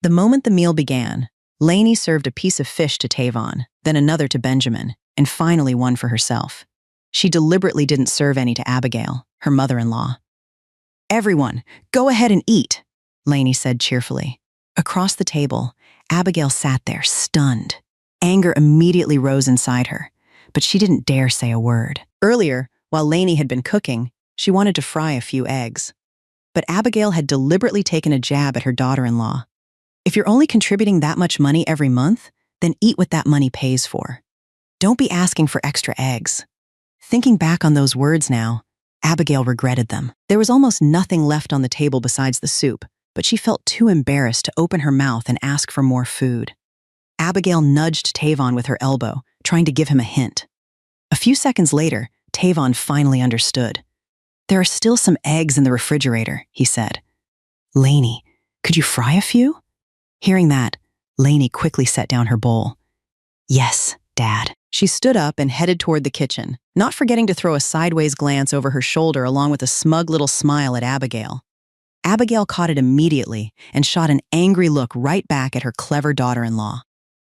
The moment the meal began, Lainey served a piece of fish to Tavon, then another to Benjamin, and finally one for herself. She deliberately didn't serve any to Abigail, her mother-in-law. "Everyone, go ahead and eat," Lainey said cheerfully. Across the table, Abigail sat there, stunned. Anger immediately rose inside her, but she didn't dare say a word. Earlier, while Lainey had been cooking, she wanted to fry a few eggs. But Abigail had deliberately taken a jab at her daughter-in-law. If you're only contributing that much money every month, then eat what that money pays for. Don't be asking for extra eggs. Thinking back on those words now, Abigail regretted them. There was almost nothing left on the table besides the soup, but she felt too embarrassed to open her mouth and ask for more food. Abigail nudged Tavon with her elbow, trying to give him a hint. A few seconds later, Tavon finally understood. "There are still some eggs in the refrigerator," he said. "Lainey, could you fry a few?" Hearing that, Lainey quickly set down her bowl. "Yes, Dad." She stood up and headed toward the kitchen, not forgetting to throw a sideways glance over her shoulder along with a smug little smile at Abigail. Abigail caught it immediately and shot an angry look right back at her clever daughter-in-law.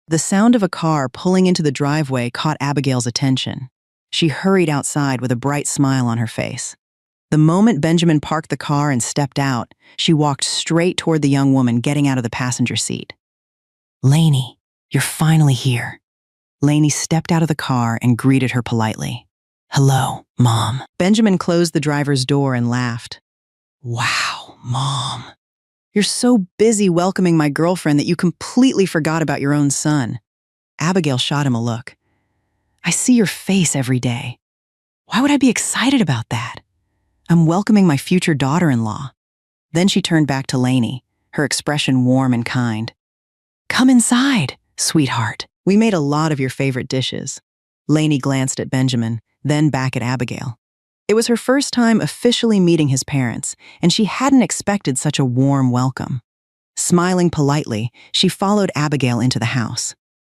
The sound of a car pulling into the driveway caught Abigail's attention. She hurried outside with a bright smile on her face. The moment Benjamin parked the car and stepped out, she walked straight toward the young woman getting out of the passenger seat. "Lainey, you're finally here." Lainey stepped out of the car and greeted her politely. "Hello, Mom." Benjamin closed the driver's door and laughed. "Wow, Mom. You're so busy welcoming my girlfriend that you completely forgot about your own son." Abigail shot him a look. "I see your face every day. Why would I be excited about that? I'm welcoming my future daughter-in-law." Then she turned back to Lainey, her expression warm and kind. "Come inside, sweetheart. We made a lot of your favorite dishes." Lainey glanced at Benjamin, then back at Abigail. It was her first time officially meeting his parents, and she hadn't expected such a warm welcome. Smiling politely, she followed Abigail into the house.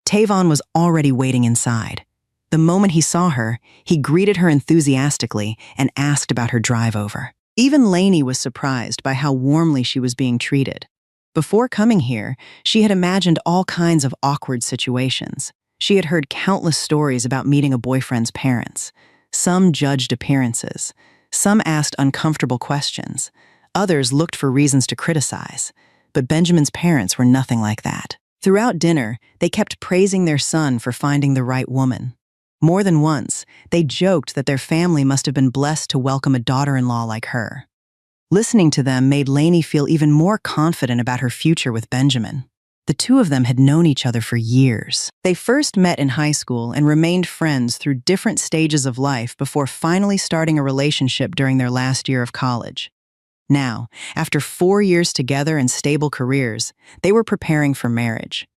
Tavon was already waiting inside. The moment he saw her, he greeted her enthusiastically and asked about her drive over. Even Lainey was surprised by how warmly she was being treated. Before coming here, she had imagined all kinds of awkward situations. She had heard countless stories about meeting a boyfriend's parents. Some judged appearances. Some asked uncomfortable questions. Others looked for reasons to criticize. But Benjamin's parents were nothing like that. Throughout dinner, they kept praising their son for finding the right woman. More than once, they joked that their family must have been blessed to welcome a daughter-in-law like her. Listening to them made Lainey feel even more confident about her future with Benjamin. The two of them had known each other for years. They first met in high school and remained friends through different stages of life before finally starting a relationship during their last year of college. Now, after 4 years together and stable careers, they were preparing for marriage.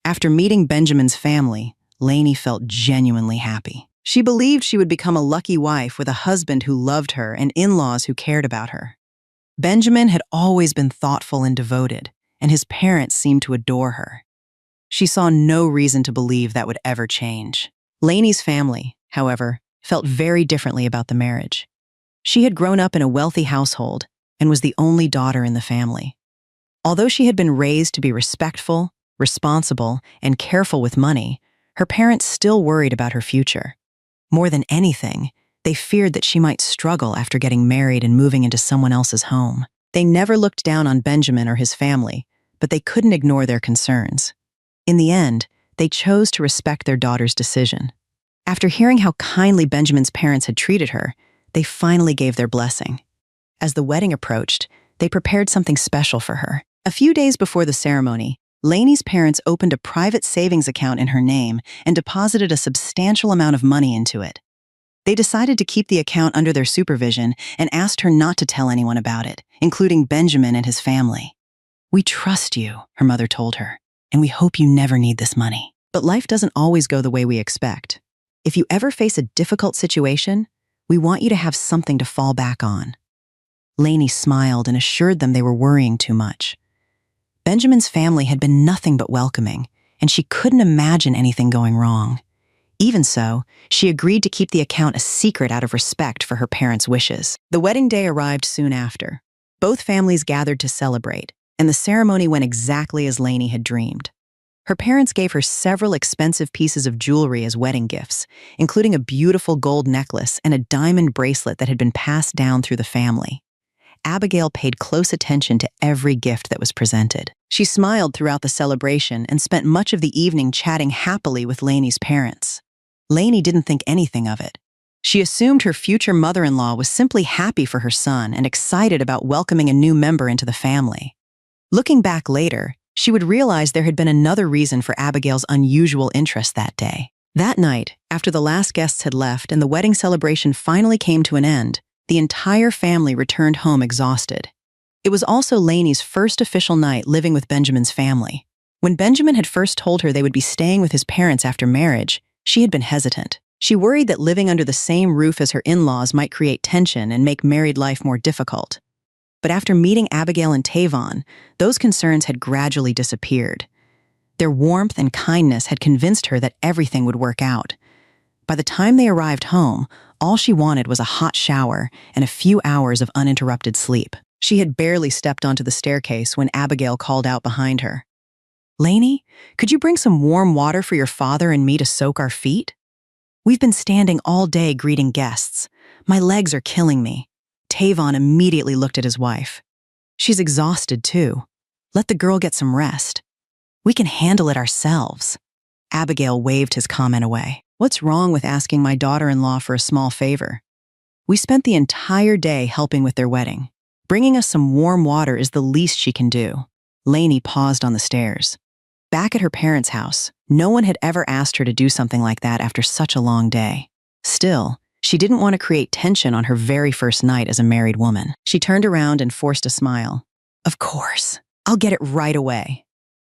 After meeting Benjamin's family, Lainey felt genuinely happy. She believed she would become a lucky wife with a husband who loved her and in-laws who cared about her. Benjamin had always been thoughtful and devoted, and his parents seemed to adore her. She saw no reason to believe that would ever change. Lainey's family, however, felt very differently about the marriage. She had grown up in a wealthy household and was the only daughter in the family. Although she had been raised to be respectful, responsible, and careful with money, her parents still worried about her future. More than anything, they feared that she might struggle after getting married and moving into someone else's home. They never looked down on Benjamin or his family, but they couldn't ignore their concerns. In the end, they chose to respect their daughter's decision. After hearing how kindly Benjamin's parents had treated her, they finally gave their blessing. As the wedding approached, they prepared something special for her. A few days before the ceremony, Lainey's parents opened a private savings account in her name and deposited a substantial amount of money into it. They decided to keep the account under their supervision and asked her not to tell anyone about it, including Benjamin and his family. "We trust you," her mother told her, "and we hope you never need this money." But life doesn't always go the way we expect. If you ever face a difficult situation, we want you to have something to fall back on. Lainey smiled and assured them they were worrying too much. Benjamin's family had been nothing but welcoming, and she couldn't imagine anything going wrong. Even so, she agreed to keep the account a secret out of respect for her parents' wishes. The wedding day arrived soon after. Both families gathered to celebrate, and the ceremony went exactly as Lainey had dreamed. Her parents gave her several expensive pieces of jewelry as wedding gifts, including a beautiful gold necklace and a diamond bracelet that had been passed down through the family. Abigail paid close attention to every gift that was presented. She smiled throughout the celebration and spent much of the evening chatting happily with Lainey's parents. Lainey didn't think anything of it. She assumed her future mother-in-law was simply happy for her son and excited about welcoming a new member into the family. Looking back later, she would realize there had been another reason for Abigail's unusual interest that day. That night, after the last guests had left and the wedding celebration finally came to an end, the entire family returned home exhausted. It was also Lainey's first official night living with Benjamin's family. When Benjamin had first told her they would be staying with his parents after marriage, she had been hesitant. She worried that living under the same roof as her in-laws might create tension and make married life more difficult. But after meeting Abigail and Tavon, those concerns had gradually disappeared. Their warmth and kindness had convinced her that everything would work out. By the time they arrived home, all she wanted was a hot shower and a few hours of uninterrupted sleep. She had barely stepped onto the staircase when Abigail called out behind her. "Lainey, could you bring some warm water for your father and me to soak our feet? We've been standing all day greeting guests. My legs are killing me." Tavon immediately looked at his wife. "She's exhausted too. Let the girl get some rest. We can handle it ourselves." Abigail waved his comment away. "What's wrong with asking my daughter-in-law for a small favor? We spent the entire day helping with their wedding. Bringing us some warm water is the least she can do." Lainey paused on the stairs. Back at her parents' house, no one had ever asked her to do something like that after such a long day. Still, she didn't want to create tension on her very first night as a married woman. She turned around and forced a smile. "Of course, I'll get it right away."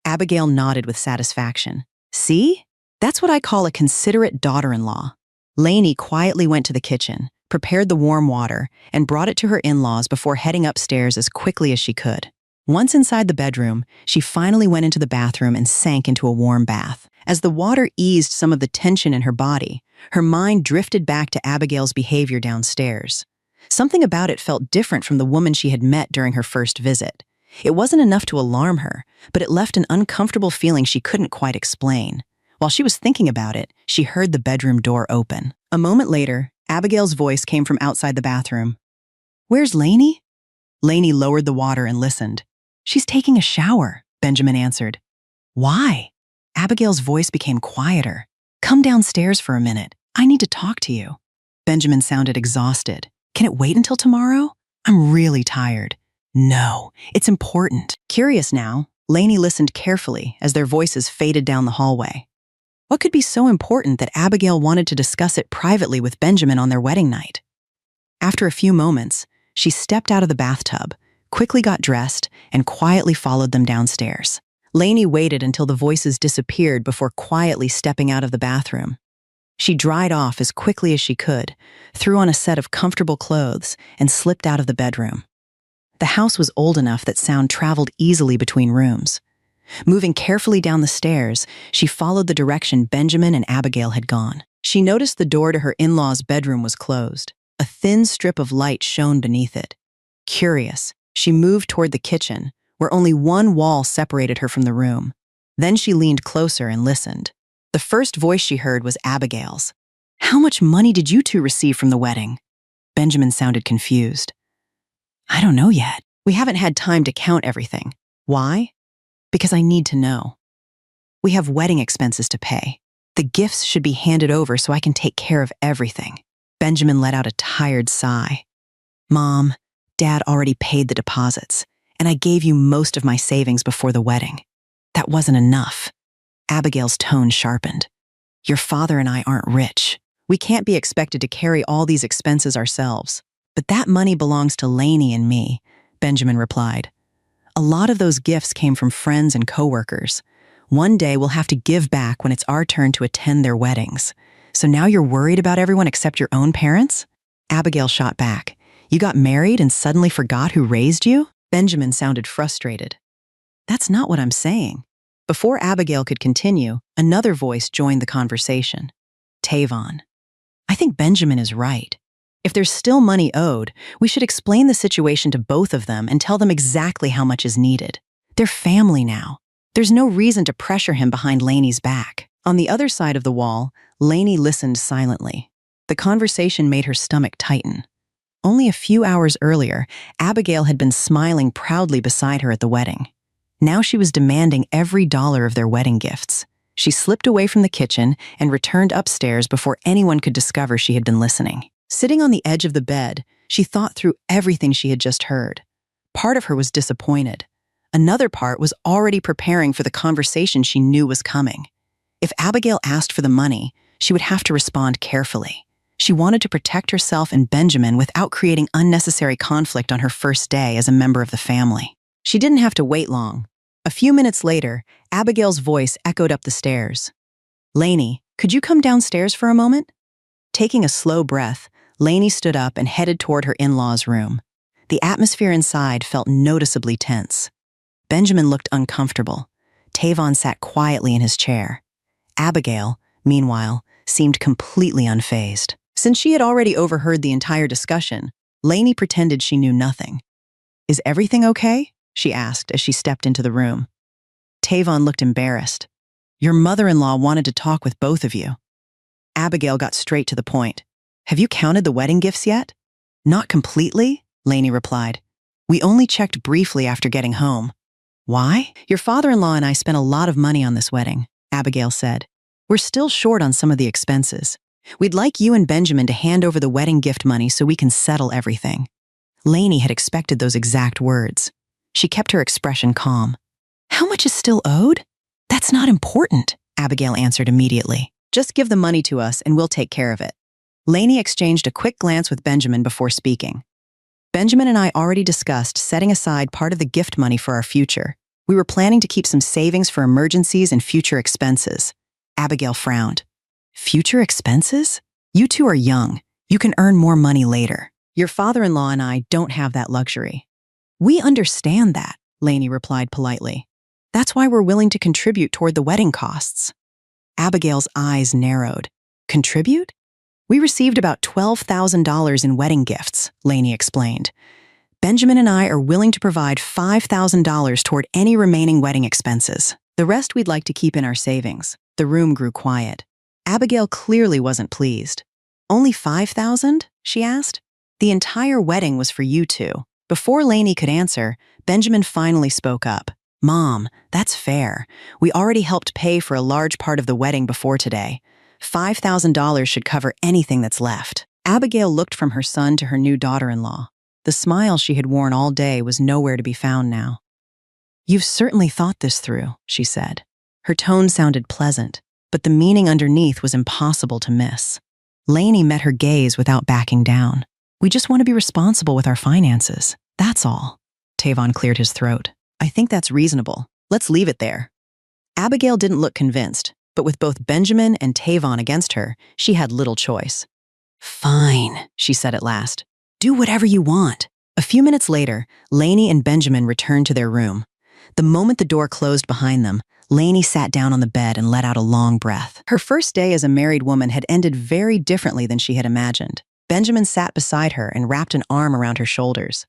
Abigail nodded with satisfaction. "See? That's what I call a considerate daughter-in-law." Lainey quietly went to the kitchen, prepared the warm water, and brought it to her in-laws before heading upstairs as quickly as she could. Once inside the bedroom, she finally went into the bathroom and sank into a warm bath. As the water eased some of the tension in her body, her mind drifted back to Abigail's behavior downstairs. Something about it felt different from the woman she had met during her first visit. It wasn't enough to alarm her, but it left an uncomfortable feeling she couldn't quite explain. While she was thinking about it, she heard the bedroom door open. A moment later, Abigail's voice came from outside the bathroom. "Where's Lainey?" Lainey lowered the water and listened. "She's taking a shower," Benjamin answered. "Why?" Abigail's voice became quieter. "Come downstairs for a minute. I need to talk to you." Benjamin sounded exhausted. "Can it wait until tomorrow? I'm really tired." "No, it's important." Curious now, Lainey listened carefully as their voices faded down the hallway. What could be so important that Abigail wanted to discuss it privately with Benjamin on their wedding night? After a few moments, she stepped out of the bathtub, quickly got dressed, and quietly followed them downstairs. Lainey waited until the voices disappeared before quietly stepping out of the bathroom. She dried off as quickly as she could, threw on a set of comfortable clothes, and slipped out of the bedroom. The house was old enough that sound traveled easily between rooms. Moving carefully down the stairs, she followed the direction Benjamin and Abigail had gone. She noticed the door to her in-laws' bedroom was closed. A thin strip of light shone beneath it. Curious, she moved toward the kitchen, where only one wall separated her from the room. Then she leaned closer and listened. The first voice she heard was Abigail's. "How much money did you two receive from the wedding?" Benjamin sounded confused. "I don't know yet. We haven't had time to count everything." "Why?" "Because I need to know. We have wedding expenses to pay. The gifts should be handed over so I can take care of everything." Benjamin let out a tired sigh. "Mom, Dad already paid the deposits, and I gave you most of my savings before the wedding. That wasn't enough." Abigail's tone sharpened. "Your father and I aren't rich. We can't be expected to carry all these expenses ourselves. But that money belongs to Lainey and me," Benjamin replied. "A lot of those gifts came from friends and coworkers. One day we'll have to give back when it's our turn to attend their weddings. So now you're worried about everyone except your own parents?" Abigail shot back. "You got married and suddenly forgot who raised you?" Benjamin sounded frustrated. "That's not what I'm saying." Before Abigail could continue, another voice joined the conversation. Tavon. "I think Benjamin is right. If there's still money owed, we should explain the situation to both of them and tell them exactly how much is needed." They're family now. There's no reason to pressure him behind Lainey's back. On the other side of the wall, Lainey listened silently. The conversation made her stomach tighten. Only a few hours earlier, Abigail had been smiling proudly beside her at the wedding. Now she was demanding every dollar of their wedding gifts. She slipped away from the kitchen and returned upstairs before anyone could discover she had been listening. Sitting on the edge of the bed, she thought through everything she had just heard. Part of her was disappointed. Another part was already preparing for the conversation she knew was coming. If Abigail asked for the money, she would have to respond carefully. She wanted to protect herself and Benjamin without creating unnecessary conflict on her first day as a member of the family. She didn't have to wait long. A few minutes later, Abigail's voice echoed up the stairs. "Lainey, could you come downstairs for a moment?" Taking a slow breath, Lainey stood up and headed toward her in-laws' room. The atmosphere inside felt noticeably tense. Benjamin looked uncomfortable. Tavon sat quietly in his chair. Abigail, meanwhile, seemed completely unfazed. Since she had already overheard the entire discussion, Lainey pretended she knew nothing. "Is everything okay?" she asked as she stepped into the room. Tavon looked embarrassed. "Your mother-in-law wanted to talk with both of you." Abigail got straight to the point. "Have you counted the wedding gifts yet?" "Not completely," Lainey replied. "We only checked briefly after getting home." "Why?" "Your father-in-law and I spent a lot of money on this wedding," Abigail said. "We're still short on some of the expenses. We'd like you and Benjamin to hand over the wedding gift money so we can settle everything." Lainey had expected those exact words. She kept her expression calm. "How much is still owed?" "That's not important," Abigail answered immediately. "Just give the money to us and we'll take care of it." Lainey exchanged a quick glance with Benjamin before speaking. "Benjamin and I already discussed setting aside part of the gift money for our future. We were planning to keep some savings for emergencies and future expenses." Abigail frowned. "Future expenses? You two are young. You can earn more money later. Your father-in-law and I don't have that luxury." "We understand that," Lainey replied politely. "That's why we're willing to contribute toward the wedding costs." Abigail's eyes narrowed. "Contribute?" "We received about $12,000 in wedding gifts," Lainey explained. "Benjamin and I are willing to provide $5,000 toward any remaining wedding expenses. The rest we'd like to keep in our savings." The room grew quiet. Abigail clearly wasn't pleased. "Only $5,000?" she asked. "The entire wedding was for you two." Before Lainey could answer, Benjamin finally spoke up. "Mom, that's fair. We already helped pay for a large part of the wedding before today. $5,000 should cover anything that's left." Abigail looked from her son to her new daughter-in-law. The smile she had worn all day was nowhere to be found now. "You've certainly thought this through," she said. Her tone sounded pleasant, but the meaning underneath was impossible to miss. Lainey met her gaze without backing down. "We just want to be responsible with our finances. That's all." Tavon cleared his throat. "I think that's reasonable. Let's leave it there." Abigail didn't look convinced, but with both Benjamin and Tavon against her, she had little choice. "Fine," she said at last. "Do whatever you want." A few minutes later, Lainey and Benjamin returned to their room. The moment the door closed behind them, Lainey sat down on the bed and let out a long breath. Her first day as a married woman had ended very differently than she had imagined. Benjamin sat beside her and wrapped an arm around her shoulders.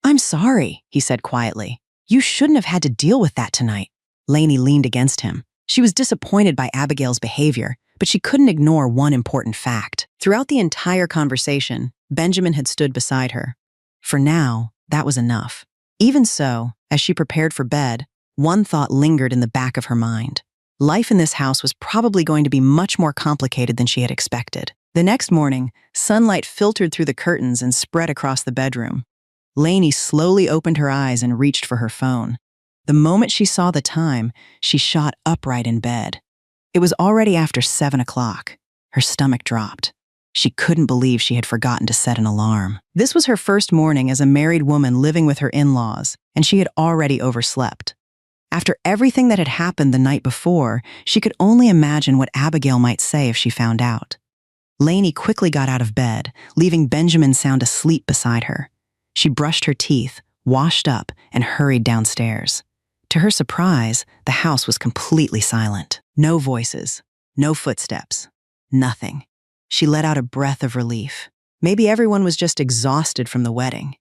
"I'm sorry," he said quietly. "You shouldn't have had to deal with that tonight." Lainey leaned against him. She was disappointed by Abigail's behavior, but she couldn't ignore one important fact. Throughout the entire conversation, Benjamin had stood beside her. For now, that was enough. Even so, as she prepared for bed, one thought lingered in the back of her mind. Life in this house was probably going to be much more complicated than she had expected. The next morning, sunlight filtered through the curtains and spread across the bedroom. Lainey slowly opened her eyes and reached for her phone. The moment she saw the time, she shot upright in bed. It was already after 7 o'clock. Her stomach dropped. She couldn't believe she had forgotten to set an alarm. This was her first morning as a married woman living with her in-laws, and she had already overslept. After everything that had happened the night before, she could only imagine what Abigail might say if she found out. Lainey quickly got out of bed, leaving Benjamin sound asleep beside her. She brushed her teeth, washed up, and hurried downstairs. To her surprise, the house was completely silent. No voices, no footsteps, nothing. She let out a breath of relief. Maybe everyone was just exhausted from the wedding.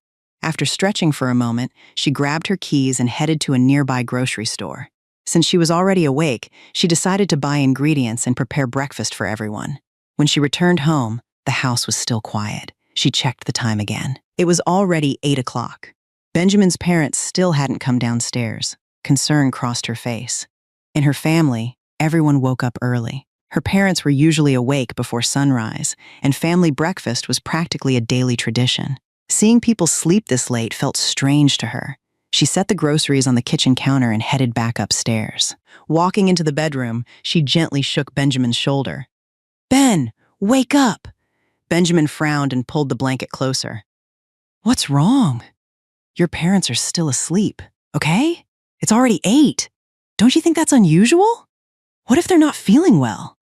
After stretching for a moment, she grabbed her keys and headed to a nearby grocery store. Since she was already awake, she decided to buy ingredients and prepare breakfast for everyone. When she returned home, the house was still quiet. She checked the time again. It was already 8 o'clock. Benjamin's parents still hadn't come downstairs. Concern crossed her face. In her family, everyone woke up early. Her parents were usually awake before sunrise, and family breakfast was practically a daily tradition. Seeing people sleep this late felt strange to her. She set the groceries on the kitchen counter and headed back upstairs. Walking into the bedroom, she gently shook Benjamin's shoulder. "Ben, wake up!" Benjamin frowned and pulled the blanket closer. "What's wrong? Your parents are still asleep, okay? It's already 8. Don't you think that's unusual? What if they're not feeling well?"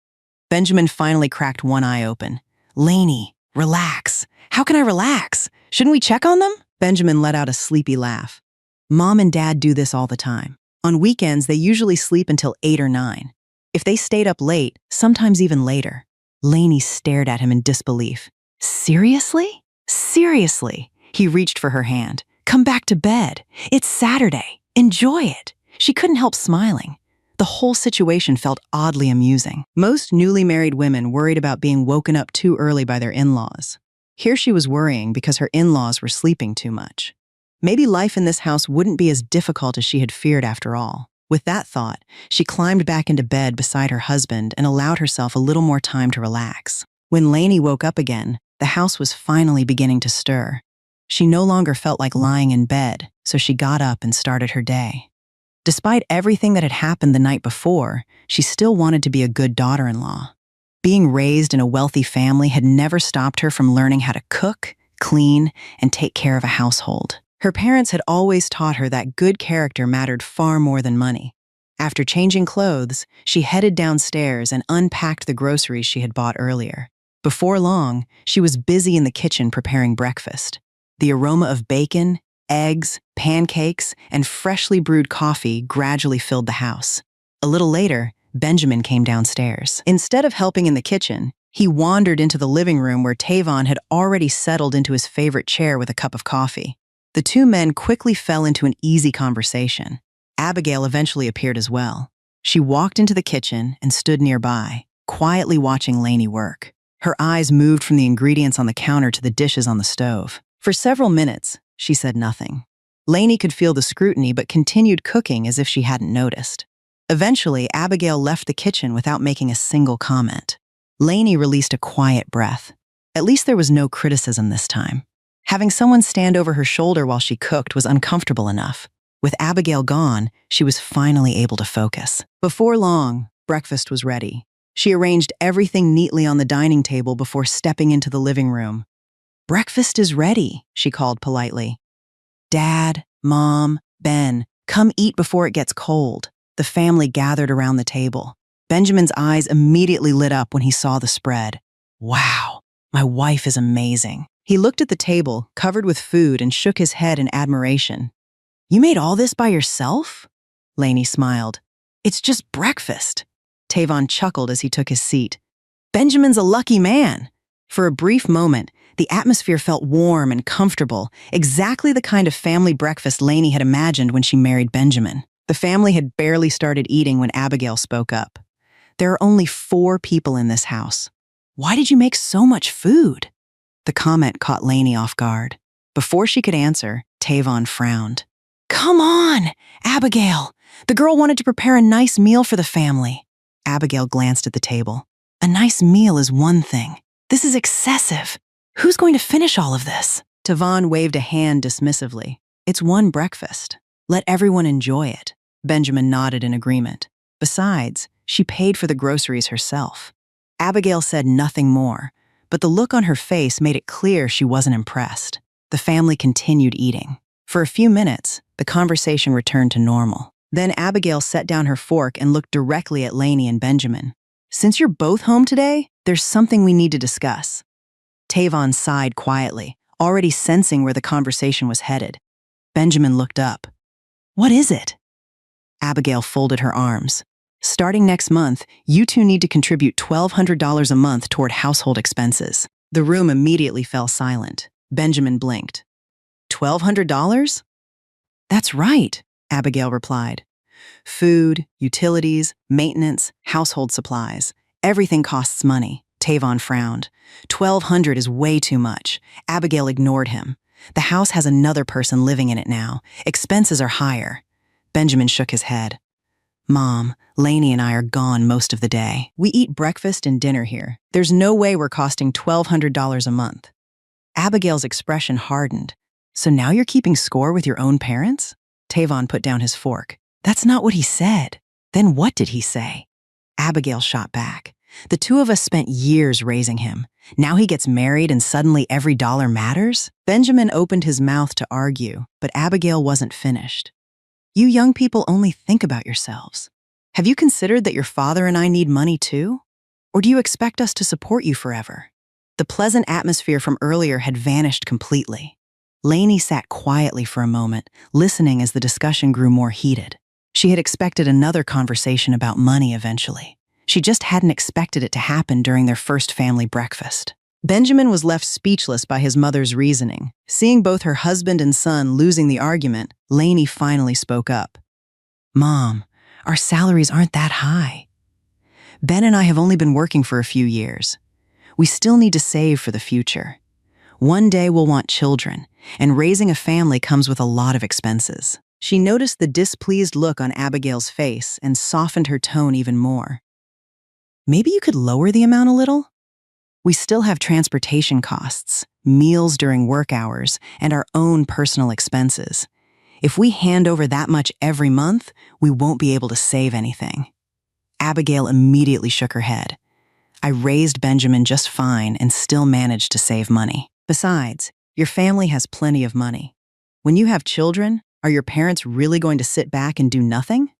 Benjamin finally cracked one eye open. "Lainey, relax. How can I relax? Shouldn't we check on them?" Benjamin let out a sleepy laugh. "Mom and Dad do this all the time. On weekends, they usually sleep until 8 or 9. If they stayed up late, sometimes even later." Lainey stared at him in disbelief. "Seriously? Seriously?" He reached for her hand. "Come back to bed. It's Saturday. Enjoy it." She couldn't help smiling. The whole situation felt oddly amusing. Most newly married women worried about being woken up too early by their in-laws. Here she was worrying because her in-laws were sleeping too much. Maybe life in this house wouldn't be as difficult as she had feared after all. With that thought, she climbed back into bed beside her husband and allowed herself a little more time to relax. When Lainey woke up again, the house was finally beginning to stir. She no longer felt like lying in bed, so she got up and started her day. Despite everything that had happened the night before, she still wanted to be a good daughter-in-law. Being raised in a wealthy family had never stopped her from learning how to cook, clean, and take care of a household. Her parents had always taught her that good character mattered far more than money. After changing clothes, she headed downstairs and unpacked the groceries she had bought earlier. Before long, she was busy in the kitchen preparing breakfast. The aroma of bacon, eggs, pancakes, and freshly brewed coffee gradually filled the house. A little later, Benjamin came downstairs. Instead of helping in the kitchen, he wandered into the living room where Tavon had already settled into his favorite chair with a cup of coffee. The two men quickly fell into an easy conversation. Abigail eventually appeared as well. She walked into the kitchen and stood nearby, quietly watching Lainey work. Her eyes moved from the ingredients on the counter to the dishes on the stove. For several minutes, she said nothing. Lainey could feel the scrutiny but continued cooking as if she hadn't noticed. Eventually, Abigail left the kitchen without making a single comment. Lainey released a quiet breath. At least there was no criticism this time. Having someone stand over her shoulder while she cooked was uncomfortable enough. With Abigail gone, she was finally able to focus. Before long, breakfast was ready. She arranged everything neatly on the dining table before stepping into the living room. "Breakfast is ready," she called politely. "Dad, Mom, Ben, come eat before it gets cold." The family gathered around the table. Benjamin's eyes immediately lit up when he saw the spread. "Wow, my wife is amazing." He looked at the table, covered with food, and shook his head in admiration. "You made all this by yourself?" Lainey smiled. "It's just breakfast." Tavon chuckled as he took his seat. "Benjamin's a lucky man." For a brief moment, the atmosphere felt warm and comfortable, exactly the kind of family breakfast Lainey had imagined when she married Benjamin. The family had barely started eating when Abigail spoke up. "There are only 4 people in this house. Why did you make so much food?" The comment caught Lainey off guard. Before she could answer, Tavon frowned. "Come on, Abigail. The girl wanted to prepare a nice meal for the family." Abigail glanced at the table. "A nice meal is one thing. This is excessive. Who's going to finish all of this?" Tavon waved a hand dismissively. "It's one breakfast. Let everyone enjoy it." Benjamin nodded in agreement. Besides, she paid for the groceries herself. Abigail said nothing more, but the look on her face made it clear she wasn't impressed. The family continued eating. For a few minutes, the conversation returned to normal. Then Abigail set down her fork and looked directly at Lainey and Benjamin. "Since you're both home today, there's something we need to discuss." Tavon sighed quietly, already sensing where the conversation was headed. Benjamin looked up. "What is it?" Abigail folded her arms. "Starting next month, you two need to contribute $1,200 a month toward household expenses." The room immediately fell silent. Benjamin blinked. $1,200? That's right, Abigail replied. Food, utilities, maintenance, household supplies. Everything costs money. Tavon frowned. $1,200 is way too much. Abigail ignored him. The house has another person living in it now. Expenses are higher. Benjamin shook his head. Mom, Lainey and I are gone most of the day. We eat breakfast and dinner here. There's no way we're costing $1,200 a month. Abigail's expression hardened. So now you're keeping score with your own parents? Tavon put down his fork. That's not what he said. Then what did he say? Abigail shot back. The two of us spent years raising him. Now he gets married and suddenly every dollar matters? Benjamin opened his mouth to argue, but Abigail wasn't finished. You young people only think about yourselves. Have you considered that your father and I need money too? Or do you expect us to support you forever? The pleasant atmosphere from earlier had vanished completely. Lainey sat quietly for a moment, listening as the discussion grew more heated. She had expected another conversation about money eventually. She just hadn't expected it to happen during their first family breakfast. Benjamin was left speechless by his mother's reasoning. Seeing both her husband and son losing the argument, Lainey finally spoke up. Mom, our salaries aren't that high. Ben and I have only been working for a few years. We still need to save for the future. One day we'll want children, and raising a family comes with a lot of expenses. She noticed the displeased look on Abigail's face and softened her tone even more. Maybe you could lower the amount a little? We still have transportation costs, meals during work hours, and our own personal expenses. If we hand over that much every month, we won't be able to save anything. Abigail immediately shook her head. I raised Benjamin just fine and still managed to save money. Besides, your family has plenty of money. When you have children, are your parents really going to sit back and do nothing?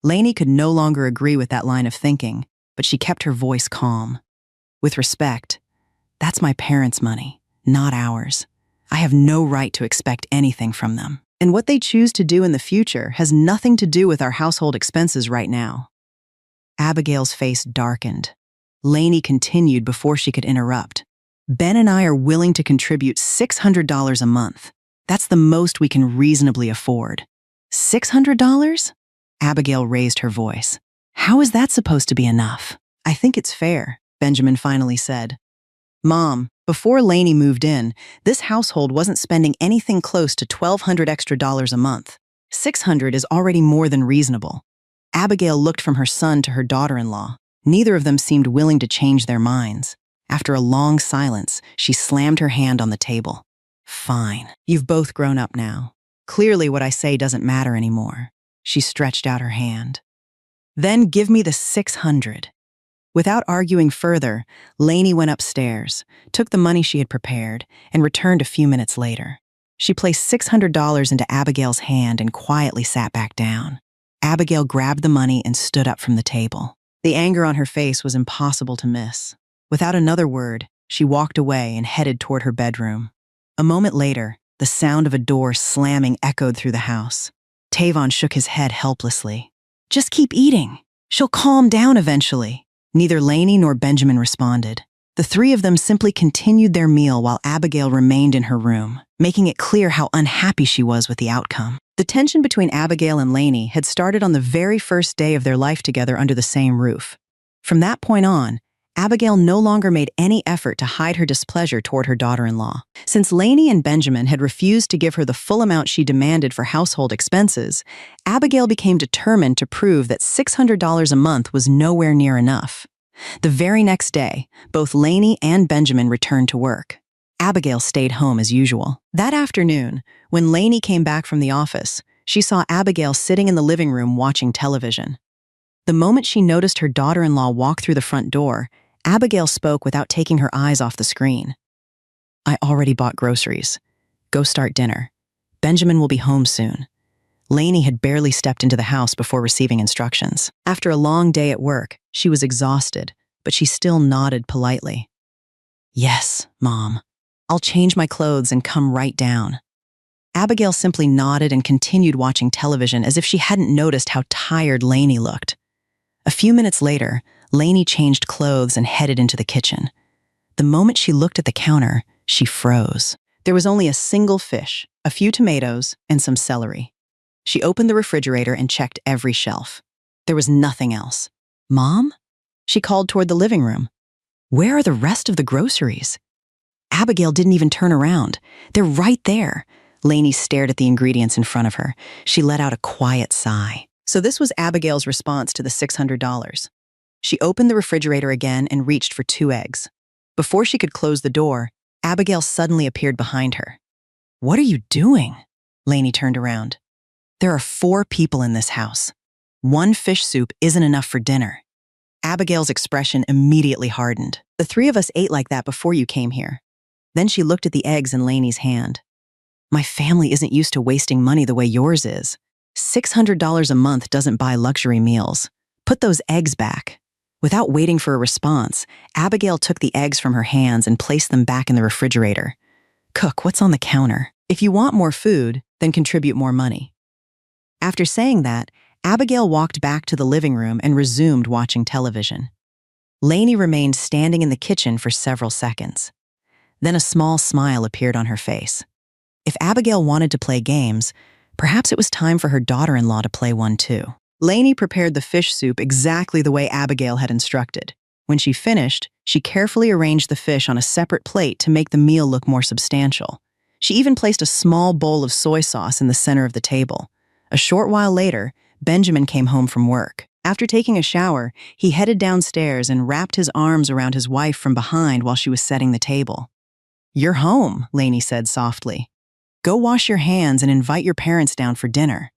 Lainey could no longer agree with that line of thinking, but she kept her voice calm. With respect, that's my parents' money, not ours. I have no right to expect anything from them. And what they choose to do in the future has nothing to do with our household expenses right now. Abigail's face darkened. Lainey continued before she could interrupt. Ben and I are willing to contribute $600 a month. That's the most we can reasonably afford. $600? Abigail raised her voice. How is that supposed to be enough? I think it's fair, Benjamin finally said. Mom, before Lainey moved in, this household wasn't spending anything close to $1,200 extra a month. $600 is already more than reasonable. Abigail looked from her son to her daughter-in-law. Neither of them seemed willing to change their minds. After a long silence, she slammed her hand on the table. Fine. You've both grown up now. Clearly what I say doesn't matter anymore. She stretched out her hand. Then give me the $600. Without arguing further, Lainey went upstairs, took the money she had prepared, and returned a few minutes later. She placed $600 into Abigail's hand and quietly sat back down. Abigail grabbed the money and stood up from the table. The anger on her face was impossible to miss. Without another word, she walked away and headed toward her bedroom. A moment later, the sound of a door slamming echoed through the house. Tavon shook his head helplessly. Just keep eating. She'll calm down eventually. Neither Lainey nor Benjamin responded. The three of them simply continued their meal while Abigail remained in her room, making it clear how unhappy she was with the outcome. The tension between Abigail and Lainey had started on the very first day of their life together under the same roof. From that point on, Abigail no longer made any effort to hide her displeasure toward her daughter-in-law. Since Lainey and Benjamin had refused to give her the full amount she demanded for household expenses, Abigail became determined to prove that $600 a month was nowhere near enough. The very next day, both Lainey and Benjamin returned to work. Abigail stayed home as usual. That afternoon, when Lainey came back from the office, she saw Abigail sitting in the living room watching television. The moment she noticed her daughter-in-law walk through the front door, Abigail spoke without taking her eyes off the screen. I already bought groceries. Go start dinner. Benjamin will be home soon. Lainey had barely stepped into the house before receiving instructions. After a long day at work, she was exhausted, but she still nodded politely. Yes, Mom. I'll change my clothes and come right down. Abigail simply nodded and continued watching television as if she hadn't noticed how tired Lainey looked. A few minutes later, Lainey changed clothes and headed into the kitchen. The moment she looked at the counter, she froze. There was only a single fish, a few tomatoes, and some celery. She opened the refrigerator and checked every shelf. There was nothing else. "Mom?" She called toward the living room. "Where are the rest of the groceries?" Abigail didn't even turn around. "They're right there." Lainey stared at the ingredients in front of her. She let out a quiet sigh. So this was Abigail's response to the $600. She opened the refrigerator again and reached for 2 eggs. Before she could close the door, Abigail suddenly appeared behind her. "What are you doing?" Lainey turned around. "There are 4 people in this house. 1 fish soup isn't enough for dinner." Abigail's expression immediately hardened. "The 3 of us ate like that before you came here." Then she looked at the eggs in Lainey's hand. "My family isn't used to wasting money the way yours is. $600 a month doesn't buy luxury meals. Put those eggs back." Without waiting for a response, Abigail took the eggs from her hands and placed them back in the refrigerator. "Cook, what's on the counter? If you want more food, then contribute more money." After saying that, Abigail walked back to the living room and resumed watching television. Lainey remained standing in the kitchen for several seconds. Then a small smile appeared on her face. If Abigail wanted to play games, perhaps it was time for her daughter-in-law to play one too. Lainey prepared the fish soup exactly the way Abigail had instructed. When she finished, she carefully arranged the fish on a separate plate to make the meal look more substantial. She even placed a small bowl of soy sauce in the center of the table. A short while later, Benjamin came home from work. After taking a shower, he headed downstairs and wrapped his arms around his wife from behind while she was setting the table. "You're home," Lainey said softly. "Go wash your hands and invite your parents down for dinner."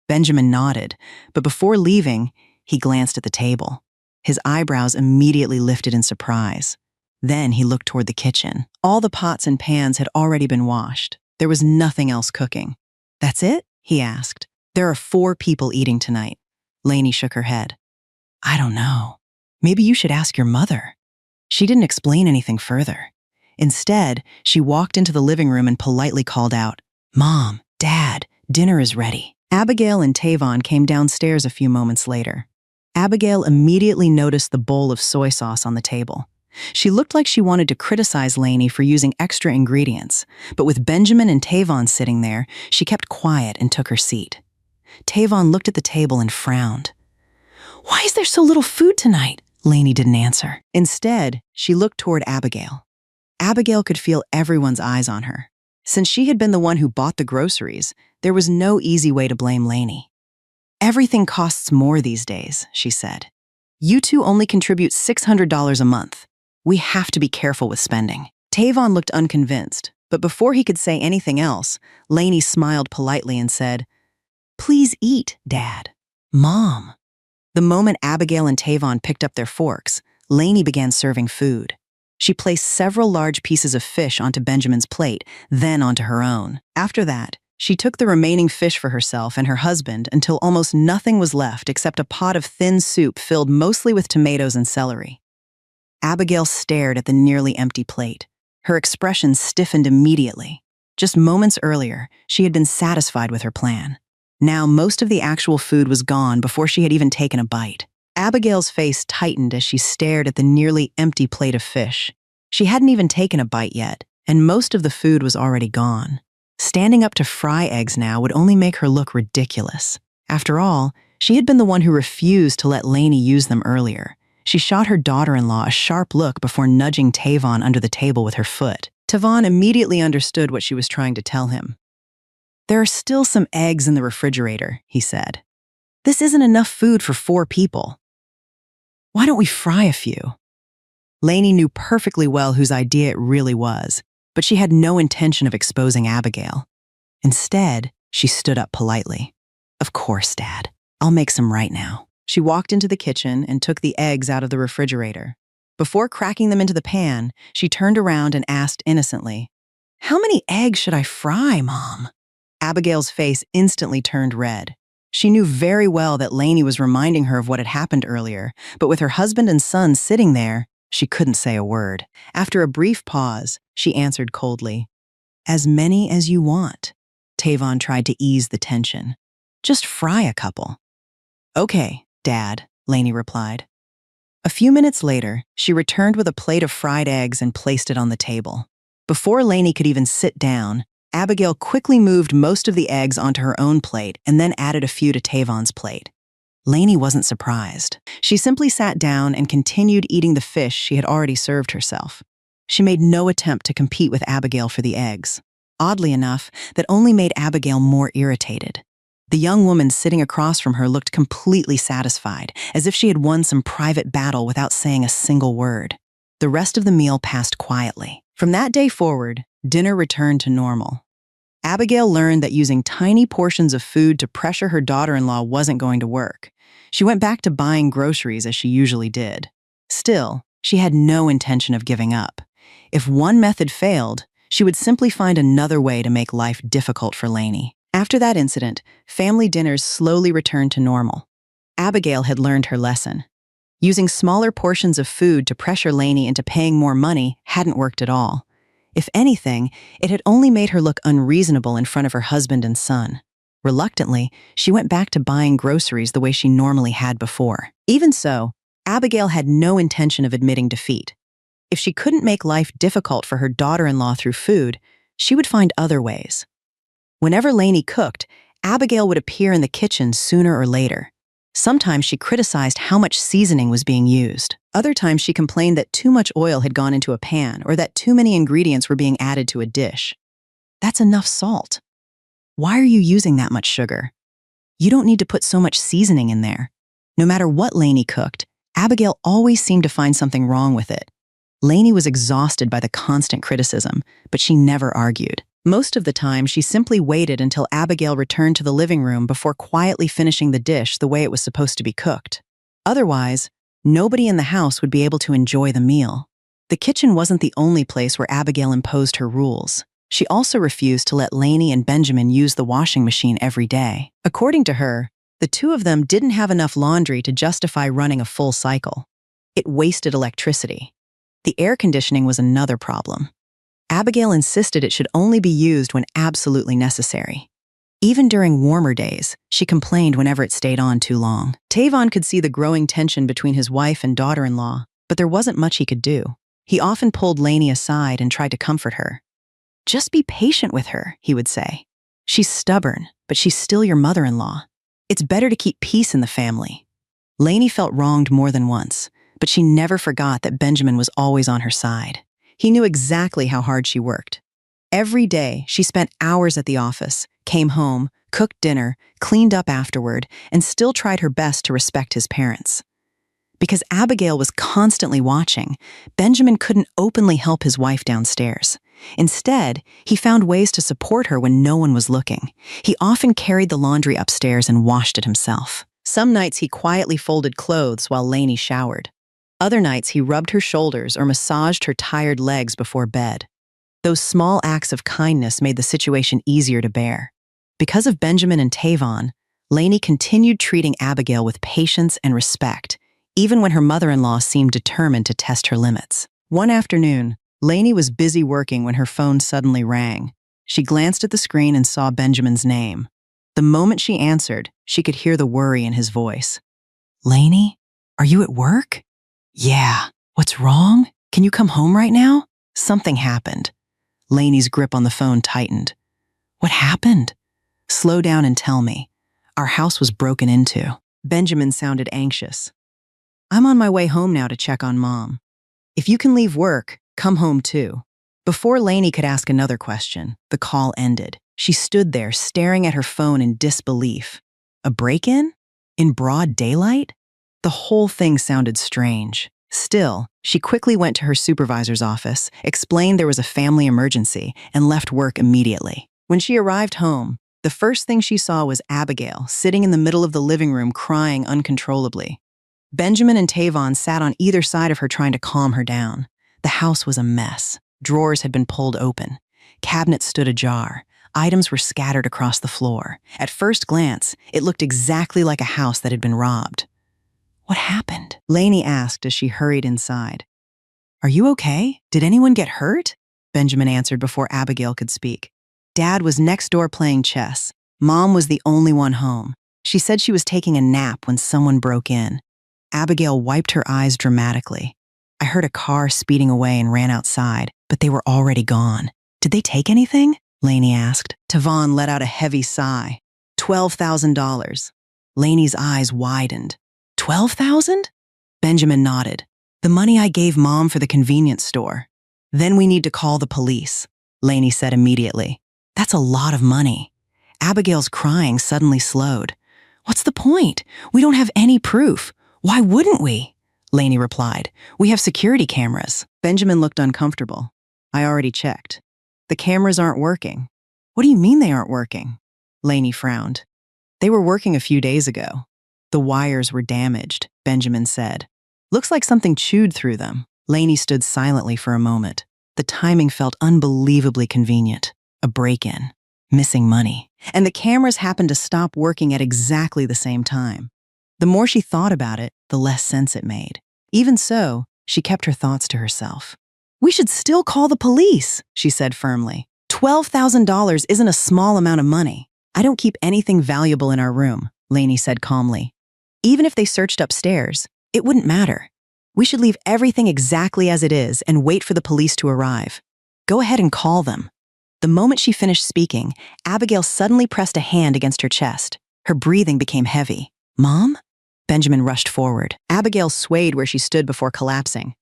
Benjamin nodded, but before leaving, he glanced at the table. His eyebrows immediately lifted in surprise. Then he looked toward the kitchen. All the pots and pans had already been washed. There was nothing else cooking. "That's it?" he asked. "There are 4 people eating tonight." Lainey shook her head. "I don't know. Maybe you should ask your mother." She didn't explain anything further. Instead, she walked into the living room and politely called out, "Mom, Dad, dinner is ready." Abigail and Tavon came downstairs a few moments later. Abigail immediately noticed the bowl of soy sauce on the table. She looked like she wanted to criticize Lainey for using extra ingredients, but with Benjamin and Tavon sitting there, she kept quiet and took her seat. Tavon looked at the table and frowned. "Why is there so little food tonight?" Lainey didn't answer. Instead, she looked toward Abigail. Abigail could feel everyone's eyes on her. Since she had been the one who bought the groceries, there was no easy way to blame Lainey. "Everything costs more these days," she said. "You two only contribute $600 a month. We have to be careful with spending." Tavon looked unconvinced, but before he could say anything else, Lainey smiled politely and said, "Please eat, Dad." "Mom." The moment Abigail and Tavon picked up their forks, Lainey began serving food. She placed several large pieces of fish onto Benjamin's plate, then onto her own. After that, she took the remaining fish for herself and her husband until almost nothing was left except a pot of thin soup filled mostly with tomatoes and celery. Abigail stared at the nearly empty plate. Her expression stiffened immediately. Just moments earlier, she had been satisfied with her plan. Now most of the actual food was gone before she had even taken a bite. Abigail's face tightened as she stared at the nearly empty plate of fish. She hadn't even taken a bite yet, and most of the food was already gone. Standing up to fry eggs now would only make her look ridiculous. After all, she had been the one who refused to let Lainey use them earlier. She shot her daughter-in-law a sharp look before nudging Tavon under the table with her foot. Tavon immediately understood what she was trying to tell him. "There are still some eggs in the refrigerator," he said. "This isn't enough food for 4 people. Why don't we fry a few?" Lainey knew perfectly well whose idea it really was, but she had no intention of exposing Abigail. Instead, she stood up politely. "Of course, Dad. I'll make some right now." She walked into the kitchen and took the eggs out of the refrigerator. Before cracking them into the pan, she turned around and asked innocently, "How many eggs should I fry, Mom?" Abigail's face instantly turned red. She knew very well that Lainey was reminding her of what had happened earlier, but with her husband and son sitting there, she couldn't say a word. After a brief pause, she answered coldly, "As many as you want." Tavon tried to ease the tension. "Just fry a couple." "Okay, Dad," Lainey replied. A few minutes later, she returned with a plate of fried eggs and placed it on the table. Before Lainey could even sit down, Abigail quickly moved most of the eggs onto her own plate and then added a few to Tavon's plate. Lainey wasn't surprised. She simply sat down and continued eating the fish she had already served herself. She made no attempt to compete with Abigail for the eggs. Oddly enough, that only made Abigail more irritated. The young woman sitting across from her looked completely satisfied, as if she had won some private battle without saying a single word. The rest of the meal passed quietly. From that day forward, dinner returned to normal. Abigail learned that using tiny portions of food to pressure her daughter-in-law wasn't going to work. She went back to buying groceries as she usually did. Still, she had no intention of giving up. If one method failed, she would simply find another way to make life difficult for Lainey. After that incident, family dinners slowly returned to normal. Abigail had learned her lesson. Using smaller portions of food to pressure Lainey into paying more money hadn't worked at all. If anything, it had only made her look unreasonable in front of her husband and son. Reluctantly, she went back to buying groceries the way she normally had before. Even so, Abigail had no intention of admitting defeat. If she couldn't make life difficult for her daughter-in-law through food, she would find other ways. Whenever Lainey cooked, Abigail would appear in the kitchen sooner or later. Sometimes she criticized how much seasoning was being used. Other times she complained that too much oil had gone into a pan or that too many ingredients were being added to a dish. That's enough salt. Why are you using that much sugar? You don't need to put so much seasoning in there. No matter what Lainey cooked, Abigail always seemed to find something wrong with it. Lainey was exhausted by the constant criticism, but she never argued. Most of the time, she simply waited until Abigail returned to the living room before quietly finishing the dish the way it was supposed to be cooked. Otherwise, nobody in the house would be able to enjoy the meal. The kitchen wasn't the only place where Abigail imposed her rules. She also refused to let Lainey and Benjamin use the washing machine every day. According to her, the two of them didn't have enough laundry to justify running a full cycle. It wasted electricity. The air conditioning was another problem. Abigail insisted it should only be used when absolutely necessary. Even during warmer days, she complained whenever it stayed on too long. Tavon could see the growing tension between his wife and daughter-in-law, but there wasn't much he could do. He often pulled Lainey aside and tried to comfort her. "Just be patient with her," he would say. "She's stubborn, but she's still your mother-in-law. It's better to keep peace in the family." Lainey felt wronged more than once, but she never forgot that Benjamin was always on her side. He knew exactly how hard she worked. Every day, she spent hours at the office, came home, cooked dinner, cleaned up afterward, and still tried her best to respect his parents. Because Abigail was constantly watching, Benjamin couldn't openly help his wife downstairs. Instead, he found ways to support her when no one was looking. He often carried the laundry upstairs and washed it himself. Some nights he quietly folded clothes while Lainey showered. Other nights he rubbed her shoulders or massaged her tired legs before bed. Those small acts of kindness made the situation easier to bear. Because of Benjamin and Tavon, Lainey continued treating Abigail with patience and respect, even when her mother-in-law seemed determined to test her limits. One afternoon, Lainey was busy working when her phone suddenly rang. She glanced at the screen and saw Benjamin's name. The moment she answered, she could hear the worry in his voice. "Lainey, are you at work?" "Yeah. What's wrong? Can you come home right now?" Something happened. Lainey's grip on the phone tightened. "What happened?" "Slow down and tell me. Our house was broken into." Benjamin sounded anxious. "I'm on my way home now to check on Mom. If you can leave work, come home too." Before Lainey could ask another question, the call ended. She stood there staring at her phone in disbelief. A break-in? In broad daylight? The whole thing sounded strange. Still, she quickly went to her supervisor's office, explained there was a family emergency, and left work immediately. When she arrived home, the first thing she saw was Abigail sitting in the middle of the living room crying uncontrollably. Benjamin and Tavon sat on either side of her trying to calm her down. The house was a mess. Drawers had been pulled open. Cabinets stood ajar. Items were scattered across the floor. At first glance, it looked exactly like a house that had been robbed. "What happened?" Lainey asked as she hurried inside. "Are you okay? Did anyone get hurt?" Benjamin answered before Abigail could speak. Dad was next door playing chess. Mom was the only one home. She said she was taking a nap when someone broke in. Abigail wiped her eyes dramatically. "I heard a car speeding away and ran outside. but they were already gone. Did they take anything? Lainey asked. Tavon let out a heavy sigh. $12,000. Lainey's eyes widened. 12,000? Benjamin nodded. The money I gave Mom for the convenience store. Then we need to call the police, Lainey said immediately. That's a lot of money. Abigail's crying suddenly slowed. What's the point? We don't have any proof. Why wouldn't we? Lainey replied. We have security cameras. Benjamin looked uncomfortable. I already checked. The cameras aren't working. What do you mean they aren't working? Lainey frowned. They were working a few days ago. The wires were damaged, Benjamin said. Looks like something chewed through them. Lainey stood silently for a moment. The timing felt unbelievably convenient. A break-in. Missing money. And the cameras happened to stop working at exactly the same time. The more she thought about it, the less sense it made. Even so, she kept her thoughts to herself. We should still call the police, she said firmly. $12,000 isn't a small amount of money. I don't keep anything valuable in our room, Lainey said calmly. Even if they searched upstairs, it wouldn't matter. We should leave everything exactly as it is and wait for the police to arrive. Go ahead and call them. The moment she finished speaking, Abigail suddenly pressed a hand against her chest. Her breathing became heavy. Mom? Benjamin rushed forward. Abigail swayed where she stood before collapsing.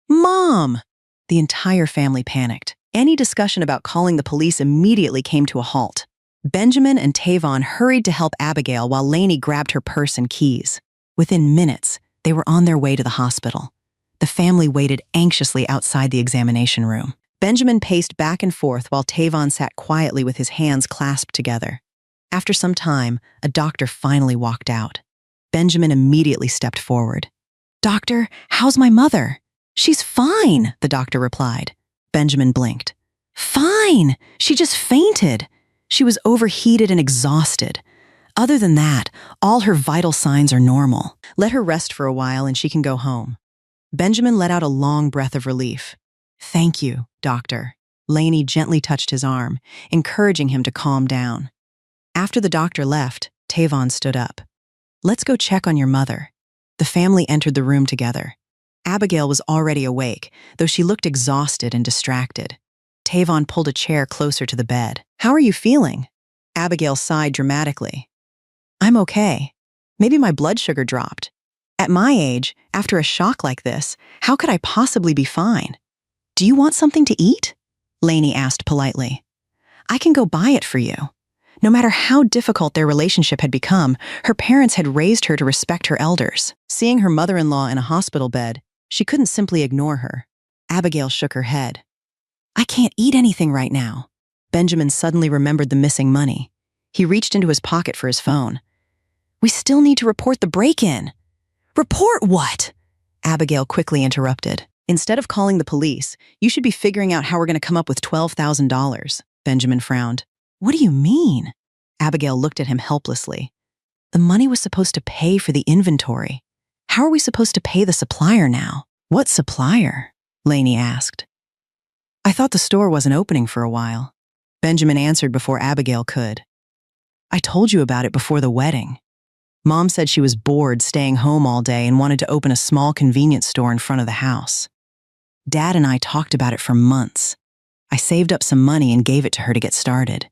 Mom! The entire family panicked. Any discussion about calling the police immediately came to a halt. Benjamin and Tavon hurried to help Abigail while Lainey grabbed her purse and keys. Within minutes, they were on their way to the hospital. The family waited anxiously outside the examination room. Benjamin paced back and forth while Tavon sat quietly with his hands clasped together. After some time, a doctor finally walked out. Benjamin immediately stepped forward. Doctor, how's my mother? She's fine, the doctor replied. Benjamin blinked. Fine! She just fainted. She was overheated and exhausted. Other than that, all her vital signs are normal. Let her rest for a while and she can go home. Benjamin let out a long breath of relief. Thank you, doctor. Lainey gently touched his arm, encouraging him to calm down. After the doctor left, Tavon stood up. Let's go check on your mother. The family entered the room together. Abigail was already awake, though she looked exhausted and distracted. Tavon pulled a chair closer to the bed. How are you feeling? Abigail sighed dramatically. I'm okay. Maybe my blood sugar dropped. At my age, after a shock like this, how could I possibly be fine? Do you want something to eat? Lainey asked politely. I can go buy it for you. No matter how difficult their relationship had become, her parents had raised her to respect her elders. Seeing her mother-in-law in a hospital bed, she couldn't simply ignore her. Abigail shook her head. I can't eat anything right now. Benjamin suddenly remembered the missing money. He reached into his pocket for his phone. We still need to report the break-in. Report what? Abigail quickly interrupted. Instead of calling the police, you should be figuring out how we're going to come up with $12,000. Benjamin frowned. What do you mean? Abigail looked at him helplessly. The money was supposed to pay for the inventory. How are we supposed to pay the supplier now? What supplier? Lainey asked. I thought the store wasn't opening for a while. Benjamin answered before Abigail could. I told you about it before the wedding. Mom said she was bored staying home all day and wanted to open a small convenience store in front of the house. Dad and I talked about it for months. I saved up some money and gave it to her to get started.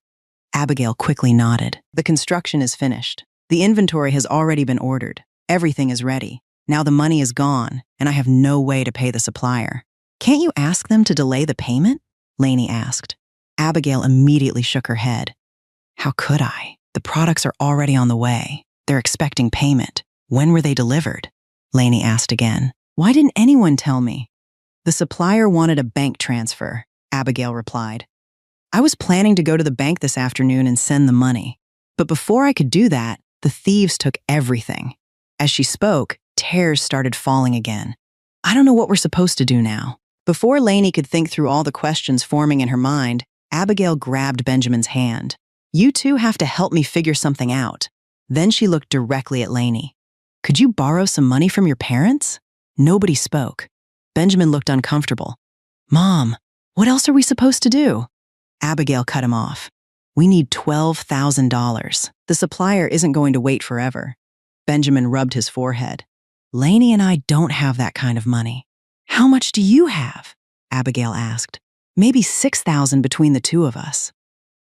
Abigail quickly nodded. The construction is finished. The inventory has already been ordered. Everything is ready. Now the money is gone, and I have no way to pay the supplier. Can't you ask them to delay the payment? Lainey asked. Abigail immediately shook her head. How could I? The products are already on the way. They're expecting payment. When were they delivered? Lainey asked again. Why didn't anyone tell me? The supplier wanted a bank transfer, Abigail replied. I was planning to go to the bank this afternoon and send the money. But before I could do that, the thieves took everything. As she spoke, tears started falling again. I don't know what we're supposed to do now. Before Lainey could think through all the questions forming in her mind, Abigail grabbed Benjamin's hand. You two have to help me figure something out. Then she looked directly at Lainey. Could you borrow some money from your parents? Nobody spoke. Benjamin looked uncomfortable. Mom, what else are we supposed to do? Abigail cut him off. We need $12,000. The supplier isn't going to wait forever. Benjamin rubbed his forehead. Lainey and I don't have that kind of money. How much do you have? Abigail asked. Maybe 6,000 between the two of us.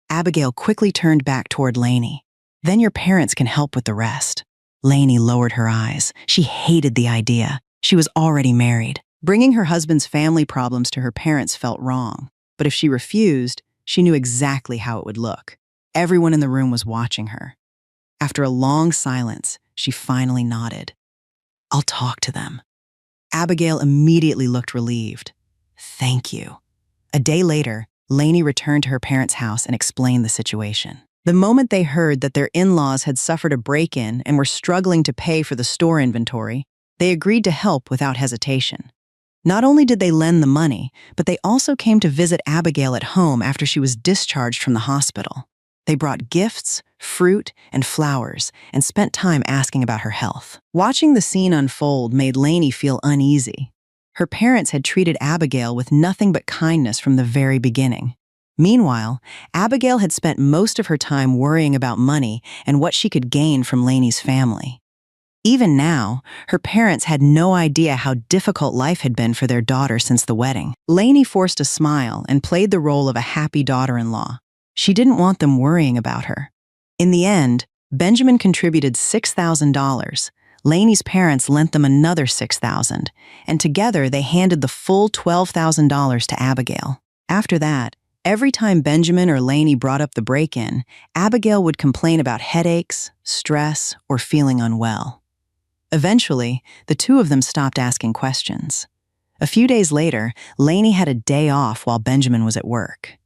Abigail quickly turned back toward Lainey. Then your parents can help with the rest. Lainey lowered her eyes. She hated the idea. She was already married. Bringing her husband's family problems to her parents felt wrong. But if she refused, she knew exactly how it would look. Everyone in the room was watching her. After a long silence, she finally nodded. I'll talk to them. Abigail immediately looked relieved. Thank you. A day later, Lainey returned to her parents' house and explained the situation. The moment they heard that their in-laws had suffered a break-in and were struggling to pay for the store inventory, they agreed to help without hesitation. Not only did they lend the money, but they also came to visit Abigail at home after she was discharged from the hospital. They brought gifts, fruit, and flowers, and spent time asking about her health. Watching the scene unfold made Lainey feel uneasy. Her parents had treated Abigail with nothing but kindness from the very beginning. Meanwhile, Abigail had spent most of her time worrying about money and what she could gain from Lainey's family. Even now, her parents had no idea how difficult life had been for their daughter since the wedding. Lainey forced a smile and played the role of a happy daughter-in-law. She didn't want them worrying about her. In the end, Benjamin contributed $6,000. Lainey's parents lent them another $6,000, and together they handed the full $12,000 to Abigail. After that, every time Benjamin or Lainey brought up the break-in, Abigail would complain about headaches, stress, or feeling unwell. Eventually, the two of them stopped asking questions. A few days later, Lainey had a day off while Benjamin was at work.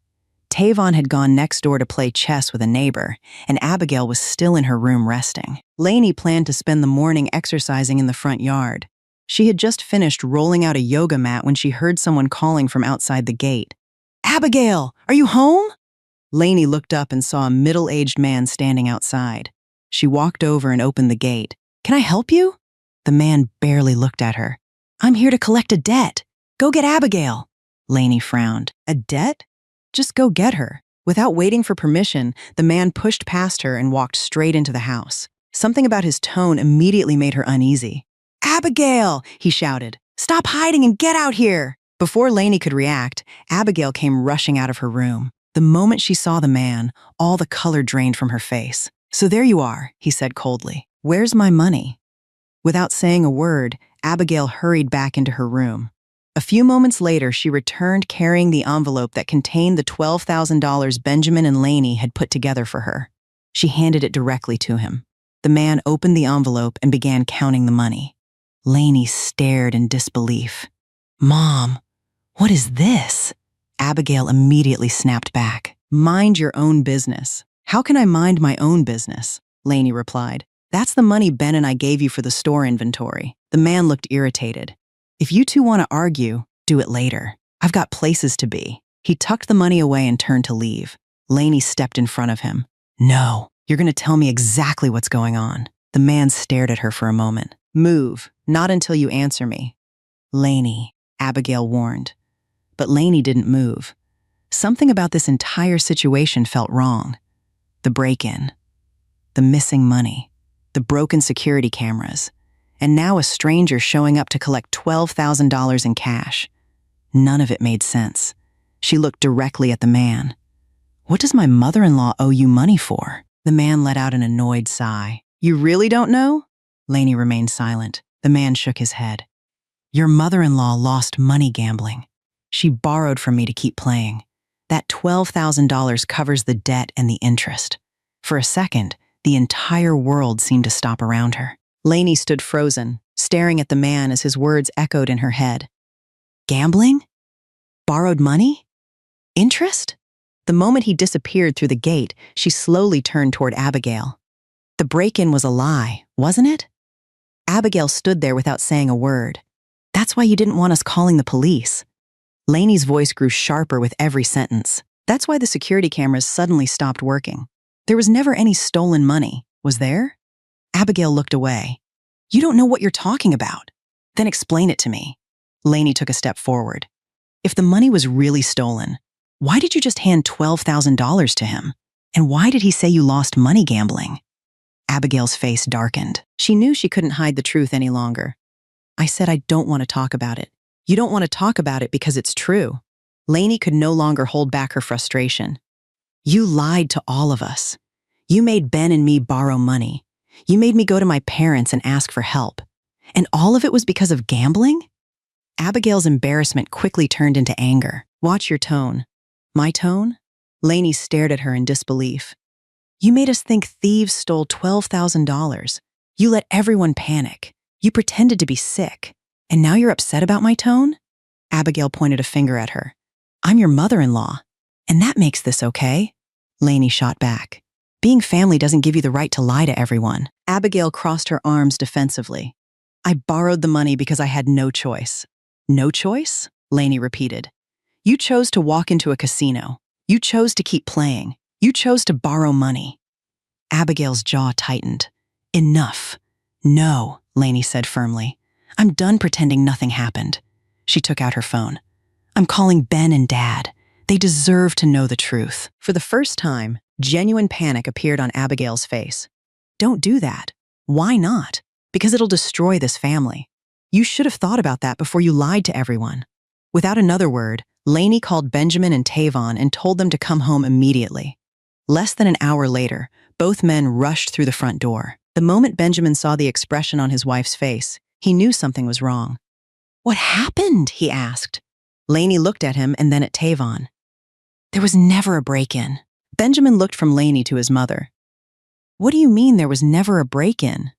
Tavon had gone next door to play chess with a neighbor, and Abigail was still in her room resting. Lainey planned to spend the morning exercising in the front yard. She had just finished rolling out a yoga mat when she heard someone calling from outside the gate. "Abigail, are you home?" Lainey looked up and saw a middle-aged man standing outside. She walked over and opened the gate. "Can I help you?" The man barely looked at her. "I'm here to collect a debt. Go get Abigail." Lainey frowned. "A debt? Just go get her." Without waiting for permission, the man pushed past her and walked straight into the house. Something about his tone immediately made her uneasy. "Abigail!" he shouted. "Stop hiding and get out here!" Before Lainey could react, Abigail came rushing out of her room. The moment she saw the man, all the color drained from her face. "So there you are," he said coldly. "Where's my money?" Without saying a word, Abigail hurried back into her room. A few moments later, she returned carrying the envelope that contained the $12,000 Benjamin and Lainey had put together for her. She handed it directly to him. The man opened the envelope and began counting the money. Lainey stared in disbelief. "Mom, what is this?" Abigail immediately snapped back. "Mind your own business." "How can I mind my own business?" Lainey replied. "That's the money Ben and I gave you for the store inventory." The man looked irritated. "If you two want to argue, do it later. I've got places to be." He tucked the money away and turned to leave. Lainey stepped in front of him. "No, you're going to tell me exactly what's going on." The man stared at her for a moment. "Move, not until you answer me." "Lainey," Abigail warned. But Lainey didn't move. Something about this entire situation felt wrong. The break-in, the missing money, the broken security cameras, and now a stranger showing up to collect $12,000 in cash. None of it made sense. She looked directly at the man. "What does my mother-in-law owe you money for?" The man let out an annoyed sigh. "You really don't know?" Lainey remained silent. The man shook his head. "Your mother-in-law lost money gambling. She borrowed from me to keep playing. That $12,000 covers the debt and the interest." For a second, the entire world seemed to stop around her. Lainey stood frozen, staring at the man as his words echoed in her head. Gambling? Borrowed money? Interest? The moment he disappeared through the gate, she slowly turned toward Abigail. The break-in was a lie, wasn't it? Abigail stood there without saying a word. "That's why you didn't want us calling the police." Lainey's voice grew sharper with every sentence. "That's why the security cameras suddenly stopped working. There was never any stolen money, was there?" Abigail looked away. "You don't know what you're talking about." "Then explain it to me." Lainey took a step forward. "If the money was really stolen, why did you just hand $12,000 to him? And why did he say you lost money gambling?" Abigail's face darkened. She knew she couldn't hide the truth any longer. "I said I don't want to talk about it. You don't want to talk about it because it's true." Lainey could no longer hold back her frustration. You lied to all of us. You made Ben and me borrow money. You made me go to my parents and ask for help. And all of it was because of gambling? Abigail's embarrassment quickly turned into anger. Watch your tone. My tone? Lainey stared at her in disbelief. You made us think thieves stole $12,000. You let everyone panic. You pretended to be sick. And now you're upset about my tone? Abigail pointed a finger at her. I'm your mother-in-law. And that makes this okay? Lainey shot back. Being family doesn't give you the right to lie to everyone. Abigail crossed her arms defensively. I borrowed the money because I had no choice. No choice? Lainey repeated. You chose to walk into a casino. You chose to keep playing. You chose to borrow money. Abigail's jaw tightened. Enough. No, Lainey said firmly. I'm done pretending nothing happened. She took out her phone. I'm calling Ben and Dad. They deserve to know the truth. For the first time, genuine panic appeared on Abigail's face. Don't do that. Why not? Because it'll destroy this family. You should have thought about that before you lied to everyone. Without another word, Lainey called Benjamin and Tavon and told them to come home immediately. Less than an hour later, both men rushed through the front door. The moment Benjamin saw the expression on his wife's face, he knew something was wrong. What happened? He asked. Lainey looked at him and then at Tavon. There was never a break-in. Benjamin looked from Lainey to his mother. What do you mean there was never a break-in?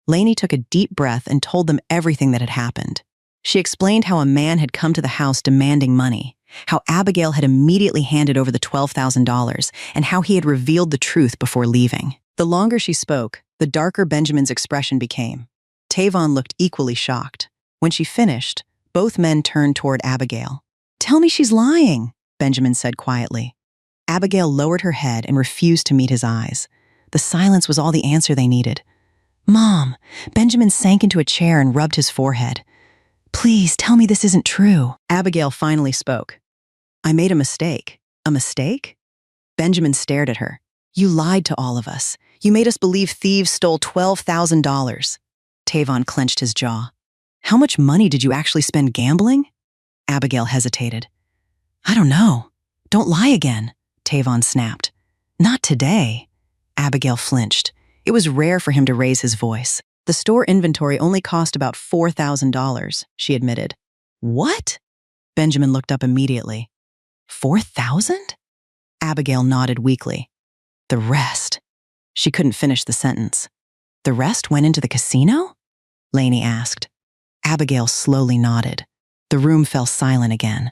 Lainey took a deep breath and told them everything that had happened. She explained how a man had come to the house demanding money, how Abigail had immediately handed over the $12,000, and how he had revealed the truth before leaving. The longer she spoke, the darker Benjamin's expression became. Tavon looked equally shocked. When she finished, both men turned toward Abigail. Tell me she's lying, Benjamin said quietly. Abigail lowered her head and refused to meet his eyes. The silence was all the answer they needed. Mom, Benjamin sank into a chair and rubbed his forehead. Please tell me this isn't true. Abigail finally spoke. I made a mistake. A mistake? Benjamin stared at her. You lied to all of us. You made us believe thieves stole $12,000. Tavon clenched his jaw. How much money did you actually spend gambling? Abigail hesitated. I don't know. Don't lie again, Tavon snapped. Not today. Abigail flinched. It was rare for him to raise his voice. The store inventory only cost about $4,000, she admitted. What? Benjamin looked up immediately. 4,000? Abigail nodded weakly. The rest. She couldn't finish the sentence. The rest went into the casino? Lainey asked. Abigail slowly nodded. The room fell silent again.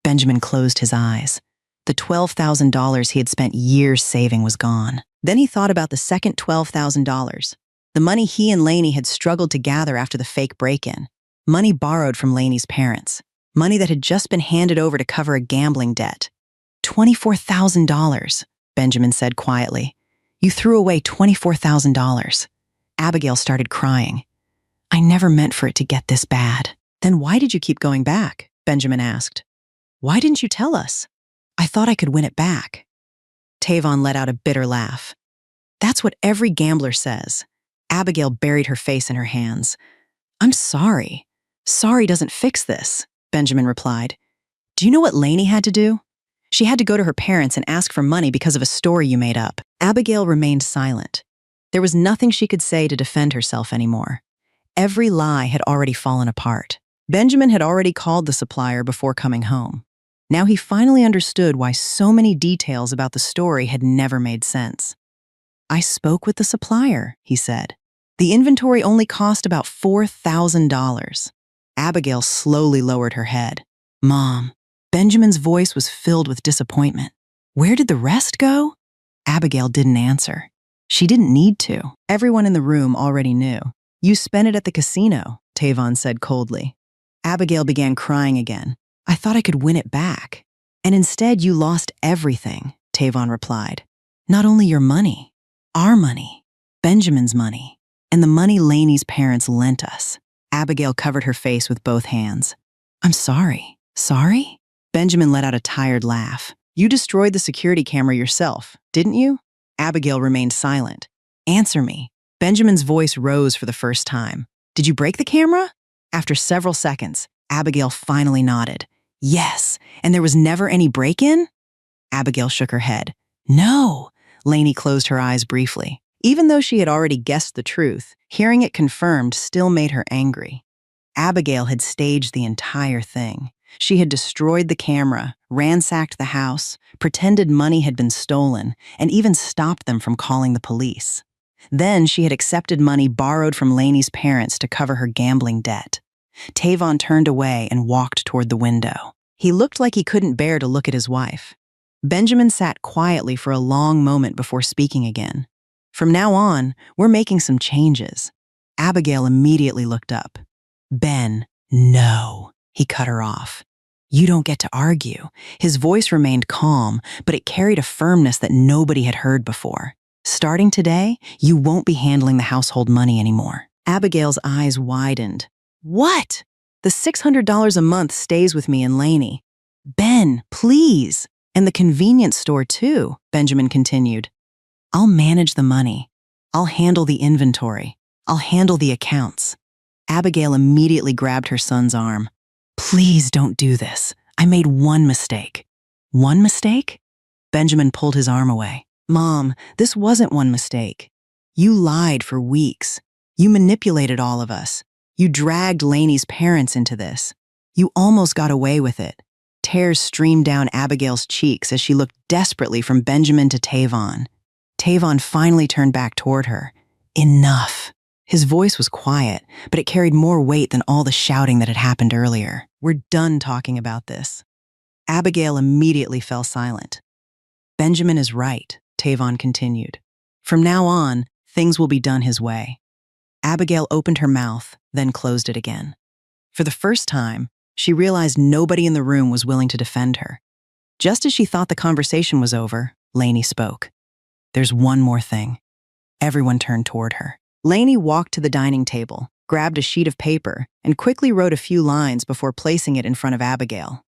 Benjamin closed his eyes. The $12,000 he had spent years saving was gone. Then he thought about the second $12,000. The money he and Lainey had struggled to gather after the fake break-in. Money borrowed from Lainey's parents. Money that had just been handed over to cover a gambling debt. $24,000, Benjamin said quietly. You threw away $24,000. Abigail started crying. I never meant for it to get this bad. Then why did you keep going back? Benjamin asked. Why didn't you tell us? I thought I could win it back. Tavon let out a bitter laugh. That's what every gambler says. Abigail buried her face in her hands. I'm sorry. Sorry doesn't fix this, Benjamin replied. Do you know what Lainey had to do? She had to go to her parents and ask for money because of a story you made up. Abigail remained silent. There was nothing she could say to defend herself anymore. Every lie had already fallen apart. Benjamin had already called the supplier before coming home. Now he finally understood why so many details about the story had never made sense. I spoke with the supplier, he said. The inventory only cost about $4,000. Abigail slowly lowered her head. Mom, Benjamin's voice was filled with disappointment. Where did the rest go? Abigail didn't answer. She didn't need to. Everyone in the room already knew. You spent it at the casino, Tavon said coldly. Abigail began crying again. I thought I could win it back. And instead you lost everything, Tavon replied. Not only your money, our money, Benjamin's money, and the money Lainey's parents lent us. Abigail covered her face with both hands. I'm sorry. Sorry? Benjamin let out a tired laugh. You destroyed the security camera yourself, didn't you? Abigail remained silent. Answer me. Benjamin's voice rose for the first time. Did you break the camera? After several seconds, Abigail finally nodded. Yes, and there was never any break-in? Abigail shook her head. No. Lainey closed her eyes briefly. Even though she had already guessed the truth, hearing it confirmed still made her angry. Abigail had staged the entire thing. She had destroyed the camera, ransacked the house, pretended money had been stolen, and even stopped them from calling the police. Then she had accepted money borrowed from Lainey's parents to cover her gambling debt. Tavon turned away and walked toward the window. He looked like he couldn't bear to look at his wife. Benjamin sat quietly for a long moment before speaking again. From now on, we're making some changes. Abigail immediately looked up. Ben, no, he cut her off. You don't get to argue. His voice remained calm, but it carried a firmness that nobody had heard before. Starting today, you won't be handling the household money anymore. Abigail's eyes widened. What? The $600 a month stays with me and Lainey. Ben, please. And the convenience store too, Benjamin continued. I'll manage the money. I'll handle the inventory. I'll handle the accounts. Abigail immediately grabbed her son's arm. Please don't do this. I made one mistake. One mistake? Benjamin pulled his arm away. Mom, this wasn't one mistake. You lied for weeks. You manipulated all of us. You dragged Lainey's parents into this. You almost got away with it. Tears streamed down Abigail's cheeks as she looked desperately from Benjamin to Tavon. Tavon finally turned back toward her. Enough. His voice was quiet, but it carried more weight than all the shouting that had happened earlier. We're done talking about this. Abigail immediately fell silent. Benjamin is right, Tavon continued. From now on, things will be done his way. Abigail opened her mouth, then closed it again. For the first time, she realized nobody in the room was willing to defend her. Just as she thought the conversation was over, Lainey spoke. There's one more thing. Everyone turned toward her. Lainey walked to the dining table, grabbed a sheet of paper, and quickly wrote a few lines before placing it in front of Abigail.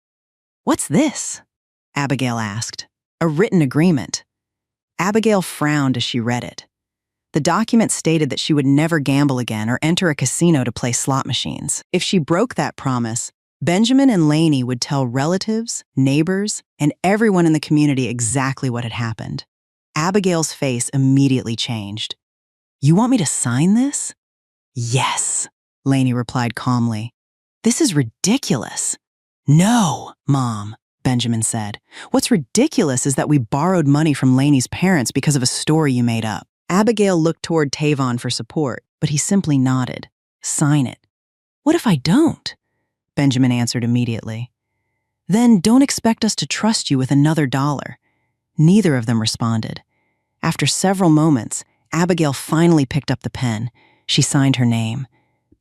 What's this? Abigail asked. A written agreement. Abigail frowned as she read it. The document stated that she would never gamble again or enter a casino to play slot machines. If she broke that promise, Benjamin and Lainey would tell relatives, neighbors, and everyone in the community exactly what had happened. Abigail's face immediately changed. You want me to sign this? Yes, Lainey replied calmly. This is ridiculous. No, Mom, Benjamin said. What's ridiculous is that we borrowed money from Lainey's parents because of a story you made up. Abigail looked toward Tavon for support, but he simply nodded. Sign it. What if I don't? Benjamin answered immediately. Then don't expect us to trust you with another dollar. Neither of them responded. After several moments, Abigail finally picked up the pen. She signed her name.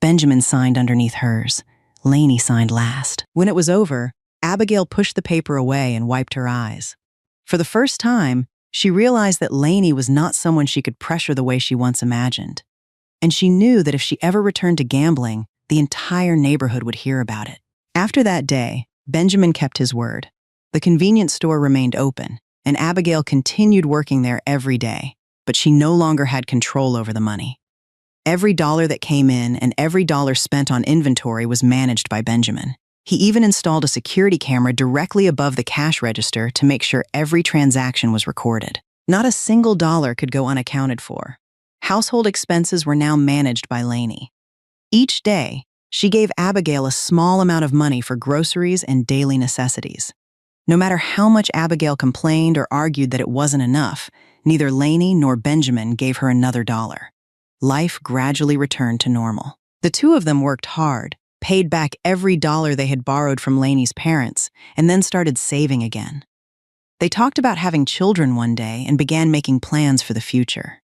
Benjamin signed underneath hers. Lainey signed last. When it was over, Abigail pushed the paper away and wiped her eyes. For the first time, she realized that Lainey was not someone she could pressure the way she once imagined. And she knew that if she ever returned to gambling, the entire neighborhood would hear about it. After that day, Benjamin kept his word. The convenience store remained open, and Abigail continued working there every day, but she no longer had control over the money. Every dollar that came in and every dollar spent on inventory was managed by Benjamin. He even installed a security camera directly above the cash register to make sure every transaction was recorded. Not a single dollar could go unaccounted for. Household expenses were now managed by Lainey. Each day, she gave Abigail a small amount of money for groceries and daily necessities. No matter how much Abigail complained or argued that it wasn't enough, neither Lainey nor Benjamin gave her another dollar. Life gradually returned to normal. The two of them worked hard, paid back every dollar they had borrowed from Lainey's parents, and then started saving again. They talked about having children one day and began making plans for the future.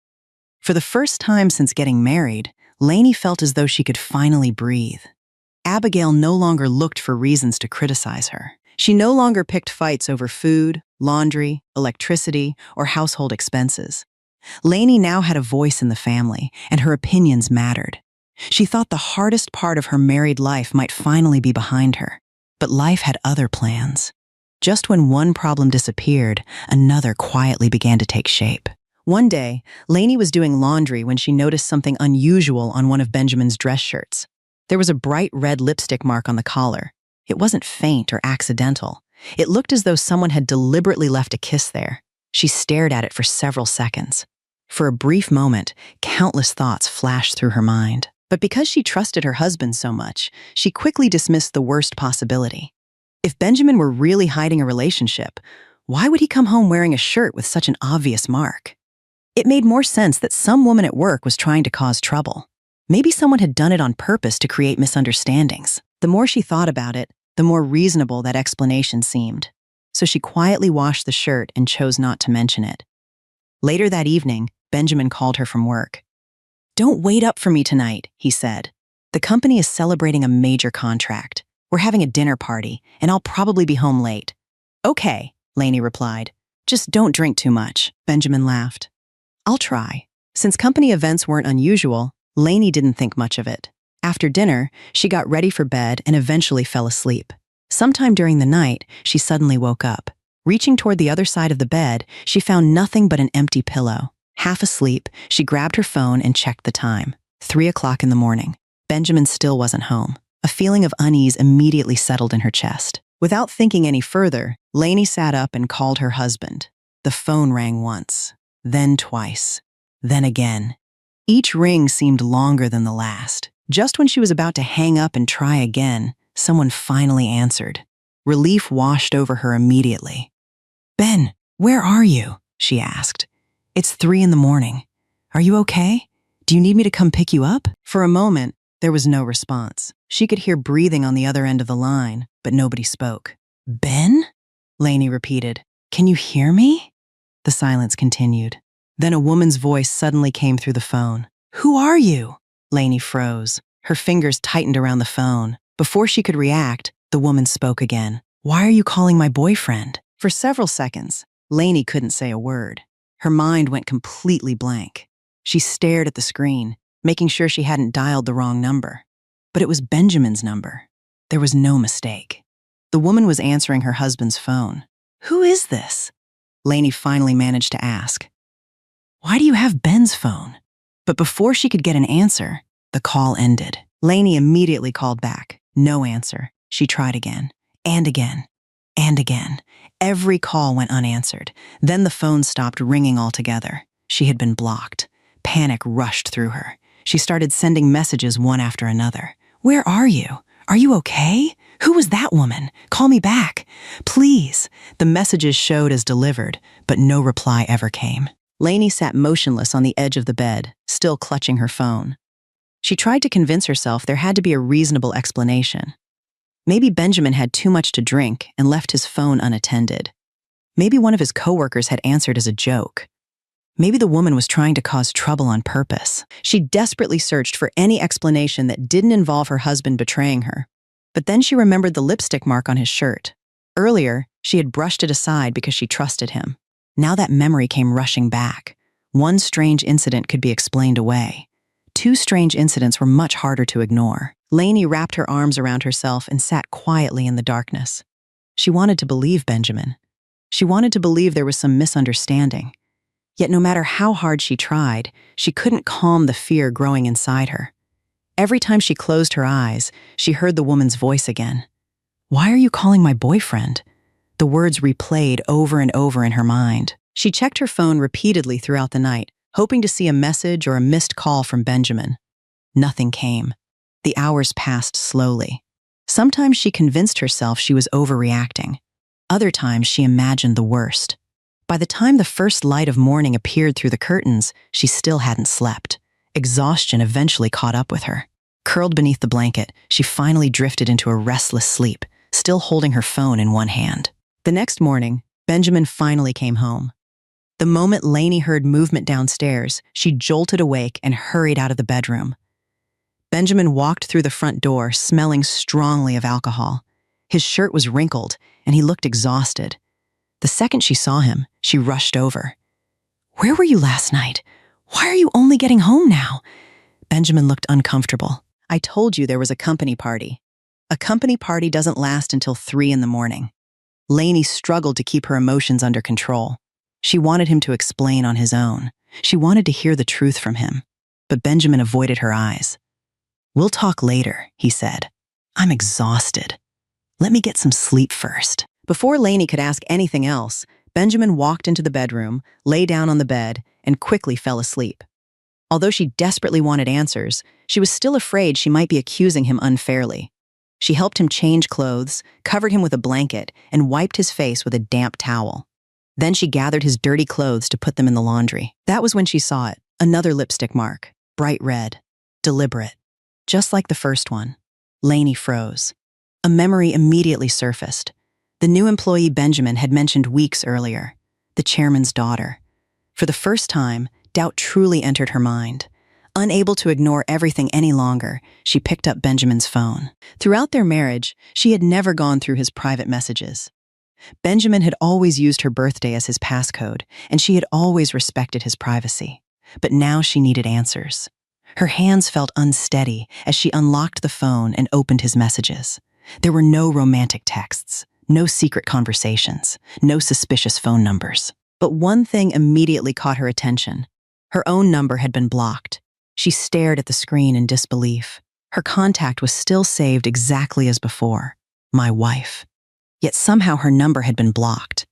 For the first time since getting married, Lainey felt as though she could finally breathe. Abigail no longer looked for reasons to criticize her. She no longer picked fights over food, laundry, electricity, or household expenses. Lainey now had a voice in the family, and her opinions mattered. She thought the hardest part of her married life might finally be behind her. But life had other plans. Just when one problem disappeared, another quietly began to take shape. One day, Lainey was doing laundry when she noticed something unusual on one of Benjamin's dress shirts. There was a bright red lipstick mark on the collar. It wasn't faint or accidental. It looked as though someone had deliberately left a kiss there. She stared at it for several seconds. For a brief moment, countless thoughts flashed through her mind. But because she trusted her husband so much, she quickly dismissed the worst possibility. If Benjamin were really hiding a relationship, why would he come home wearing a shirt with such an obvious mark? It made more sense that some woman at work was trying to cause trouble. Maybe someone had done it on purpose to create misunderstandings. The more she thought about it, the more reasonable that explanation seemed. So she quietly washed the shirt and chose not to mention it. Later that evening, Benjamin called her from work. "Don't wait up for me tonight," he said. "The company is celebrating a major contract. We're having a dinner party, and I'll probably be home late." "Okay," Lainey replied. "Just don't drink too much." Benjamin laughed. "I'll try." Since company events weren't unusual, Lainey didn't think much of it. After dinner, she got ready for bed and eventually fell asleep. Sometime during the night, she suddenly woke up. Reaching toward the other side of the bed, she found nothing but an empty pillow. Half asleep, she grabbed her phone and checked the time. 3 o'clock in the morning. Benjamin still wasn't home. A feeling of unease immediately settled in her chest. Without thinking any further, Lainey sat up and called her husband. The phone rang once, then twice, then again. Each ring seemed longer than the last. Just when she was about to hang up and try again, someone finally answered. Relief washed over her immediately. "Ben, where are you?" she asked. "It's 3 in the morning. Are you okay? Do you need me to come pick you up?" For a moment, there was no response. She could hear breathing on the other end of the line, but nobody spoke. "Ben?" Lainey repeated. "Can you hear me?" The silence continued. Then a woman's voice suddenly came through the phone. "Who are you?" Lainey froze. Her fingers tightened around the phone. Before she could react, the woman spoke again. "Why are you calling my boyfriend?" For several seconds, Lainey couldn't say a word. Her mind went completely blank. She stared at the screen, making sure she hadn't dialed the wrong number. But it was Benjamin's number. There was no mistake. The woman was answering her husband's phone. "Who is this?" Lainey finally managed to ask. "Why do you have Ben's phone?" But before she could get an answer, the call ended. Lainey immediately called back. No answer. She tried again, and again, and again. Every call went unanswered. Then the phone stopped ringing altogether. She had been blocked. Panic rushed through her. She started sending messages one after another. "Where are you? Are you okay? Who was that woman? Call me back. Please." The messages showed as delivered, but no reply ever came. Lainey sat motionless on the edge of the bed, still clutching her phone. She tried to convince herself there had to be a reasonable explanation. Maybe Benjamin had too much to drink and left his phone unattended. Maybe one of his coworkers had answered as a joke. Maybe the woman was trying to cause trouble on purpose. She desperately searched for any explanation that didn't involve her husband betraying her. But then she remembered the lipstick mark on his shirt. Earlier, she had brushed it aside because she trusted him. Now that memory came rushing back. One strange incident could be explained away. 2 strange incidents were much harder to ignore. Lainey wrapped her arms around herself and sat quietly in the darkness. She wanted to believe Benjamin. She wanted to believe there was some misunderstanding. Yet no matter how hard she tried, she couldn't calm the fear growing inside her. Every time she closed her eyes, she heard the woman's voice again. "Why are you calling my boyfriend?" The words replayed over and over in her mind. She checked her phone repeatedly throughout the night, hoping to see a message or a missed call from Benjamin. Nothing came. The hours passed slowly. Sometimes she convinced herself she was overreacting. Other times she imagined the worst. By the time the first light of morning appeared through the curtains, she still hadn't slept. Exhaustion eventually caught up with her. Curled beneath the blanket, she finally drifted into a restless sleep, still holding her phone in one hand. The next morning, Benjamin finally came home. The moment Lainey heard movement downstairs, she jolted awake and hurried out of the bedroom. Benjamin walked through the front door, smelling strongly of alcohol. His shirt was wrinkled, and he looked exhausted. The second she saw him, she rushed over. "Where were you last night? Why are you only getting home now?" Benjamin looked uncomfortable. "I told you there was a company party. A company party doesn't last until 3 in the morning. Lainey struggled to keep her emotions under control. She wanted him to explain on his own. She wanted to hear the truth from him. But Benjamin avoided her eyes. "We'll talk later," he said. "I'm exhausted. Let me get some sleep first. Before Lainey could ask anything else, Benjamin walked into the bedroom, lay down on the bed, and quickly fell asleep. Although she desperately wanted answers, she was still afraid she might be accusing him unfairly. She helped him change clothes, covered him with a blanket, and wiped his face with a damp towel. Then she gathered his dirty clothes to put them in the laundry. That was when she saw it, another lipstick mark, bright red, deliberate. Just like the first one. Lainey froze. A memory immediately surfaced. The new employee Benjamin had mentioned weeks earlier, the chairman's daughter. For the first time, doubt truly entered her mind. Unable to ignore everything any longer, she picked up Benjamin's phone. Throughout their marriage, she had never gone through his private messages. Benjamin had always used her birthday as his passcode, and she had always respected his privacy. But now she needed answers. Her hands felt unsteady as she unlocked the phone and opened his messages. There were no romantic texts, no secret conversations, no suspicious phone numbers. But one thing immediately caught her attention. Her own number had been blocked. She stared at the screen in disbelief. Her contact was still saved exactly as before, my wife. Yet somehow her number had been blocked.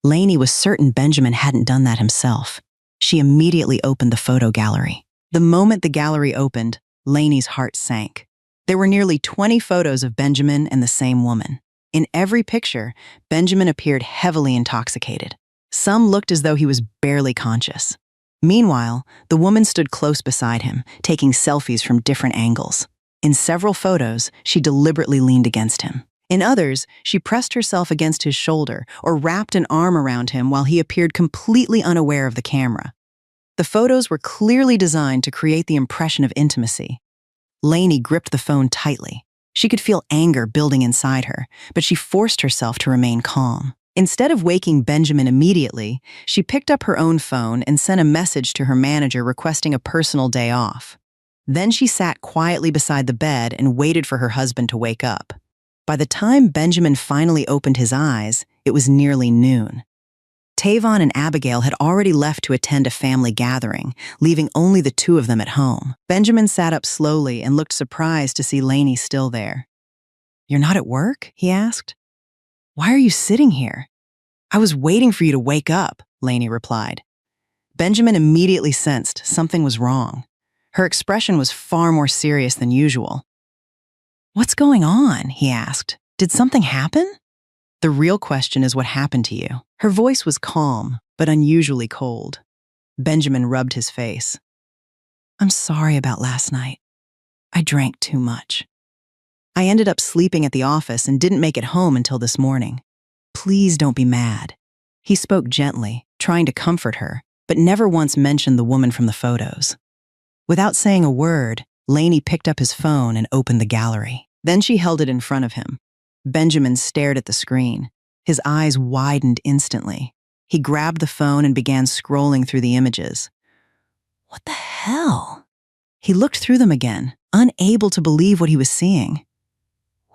Lainey was certain Benjamin hadn't done that himself. She immediately opened the photo gallery. The moment the gallery opened, Lainey's heart sank. There were nearly 20 photos of Benjamin and the same woman. In every picture, Benjamin appeared heavily intoxicated. Some looked as though he was barely conscious. Meanwhile, the woman stood close beside him, taking selfies from different angles. In several photos, she deliberately leaned against him. In others, she pressed herself against his shoulder or wrapped an arm around him while he appeared completely unaware of the camera. The photos were clearly designed to create the impression of intimacy. Lainey gripped the phone tightly. She could feel anger building inside her, but she forced herself to remain calm. Instead of waking Benjamin immediately, she picked up her own phone and sent a message to her manager requesting a personal day off. Then she sat quietly beside the bed and waited for her husband to wake up. By the time Benjamin finally opened his eyes, it was nearly noon. Tavon and Abigail had already left to attend a family gathering, leaving only the two of them at home. Benjamin sat up slowly and looked surprised to see Lainey still there. "You're not at work?" he asked. "Why are you sitting here?" "I was waiting for you to wake up," Lainey replied. Benjamin immediately sensed something was wrong. Her expression was far more serious than usual. "What's going on?" he asked. "Did something happen?" "The real question is what happened to you." Her voice was calm, but unusually cold. Benjamin rubbed his face. "I'm sorry about last night. I drank too much. I ended up sleeping at the office and didn't make it home until this morning. Please don't be mad." He spoke gently, trying to comfort her, but never once mentioned the woman from the photos. Without saying a word, Lainey picked up his phone and opened the gallery. Then she held it in front of him. Benjamin stared at the screen. His eyes widened instantly. He grabbed the phone and began scrolling through the images. What the hell? He looked through them again, unable to believe what he was seeing.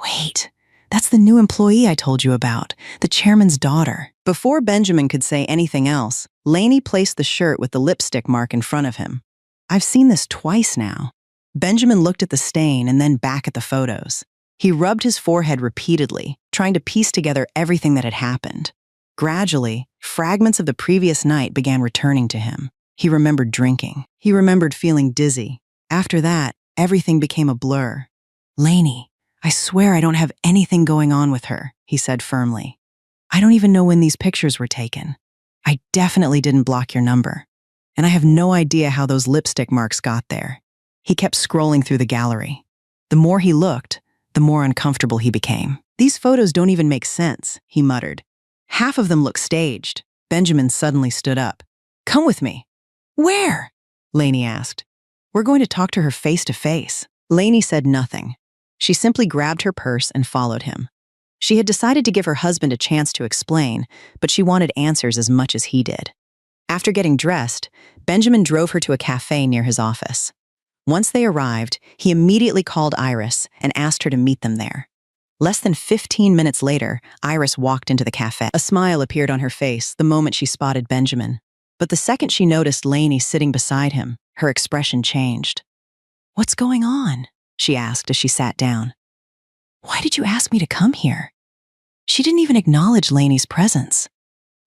Wait, that's the new employee I told you about, the chairman's daughter. Before Benjamin could say anything else, Lainey placed the shirt with the lipstick mark in front of him. I've seen this twice now. Benjamin looked at the stain and then back at the photos. He rubbed his forehead repeatedly, trying to piece together everything that had happened. Gradually, fragments of the previous night began returning to him. He remembered drinking. He remembered feeling dizzy. After that, everything became a blur. Lainey, I swear I don't have anything going on with her, he said firmly. I don't even know when these pictures were taken. I definitely didn't block your number. And I have no idea how those lipstick marks got there. He kept scrolling through the gallery. The more he looked, the more uncomfortable he became. These photos don't even make sense, he muttered. Half of them look staged. Benjamin suddenly stood up. Come with me. Where? Lainey asked. We're going to talk to her face to face. Lainey said nothing. She simply grabbed her purse and followed him. She had decided to give her husband a chance to explain, but she wanted answers as much as he did. After getting dressed, Benjamin drove her to a cafe near his office. Once they arrived, he immediately called Iris and asked her to meet them there. Less than 15 minutes later, Iris walked into the cafe. A smile appeared on her face the moment she spotted Benjamin. But the second she noticed Lainey sitting beside him, her expression changed. What's going on? She asked as she sat down. Why did you ask me to come here? She didn't even acknowledge Lainey's presence.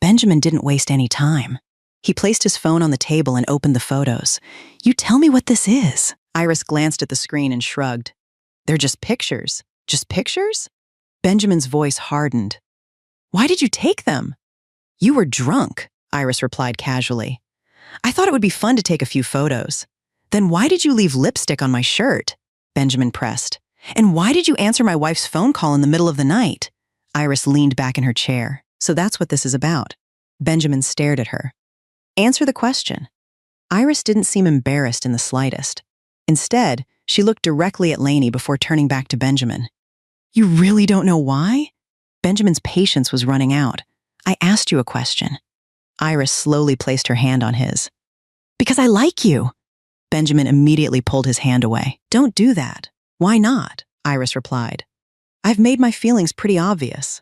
Benjamin didn't waste any time. He placed his phone on the table and opened the photos. "You tell me what this is." Iris glanced at the screen and shrugged. "They're just pictures. Just pictures?" Benjamin's voice hardened. "Why did you take them?" "You were drunk," Iris replied casually. "I thought it would be fun to take a few photos." "Then why did you leave lipstick on my shirt?" Benjamin pressed. "And why did you answer my wife's phone call in the middle of the night?" Iris leaned back in her chair. "So that's what this is about." Benjamin stared at her. "Answer the question." Iris didn't seem embarrassed in the slightest. Instead, she looked directly at Lainey before turning back to Benjamin. "You really don't know why?" Benjamin's patience was running out. "I asked you a question." Iris slowly placed her hand on his. "Because I like you." Benjamin immediately pulled his hand away. "Don't do that." "Why not?" Iris replied. "I've made my feelings pretty obvious."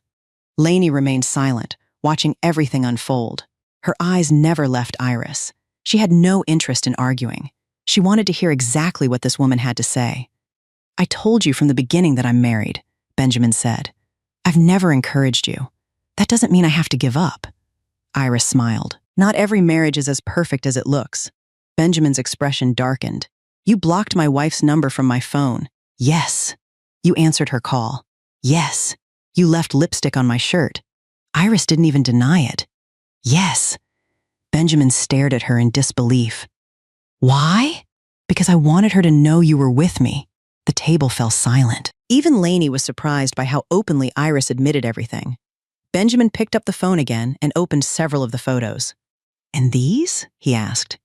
Lainey remained silent, watching everything unfold. Her eyes never left Iris. She had no interest in arguing. She wanted to hear exactly what this woman had to say. "I told you from the beginning that I'm married," Benjamin said. "I've never encouraged you. That doesn't mean I have to give up." Iris smiled. "Not every marriage is as perfect as it looks." Benjamin's expression darkened. "You blocked my wife's number from my phone." "Yes." "You answered her call." "Yes." "You left lipstick on my shirt." Iris didn't even deny it. "Yes." Benjamin stared at her in disbelief. "Why?" "Because I wanted her to know you were with me." The table fell silent. Even Lainey was surprised by how openly Iris admitted everything. Benjamin picked up the phone again and opened several of the photos. "And these?" he asked.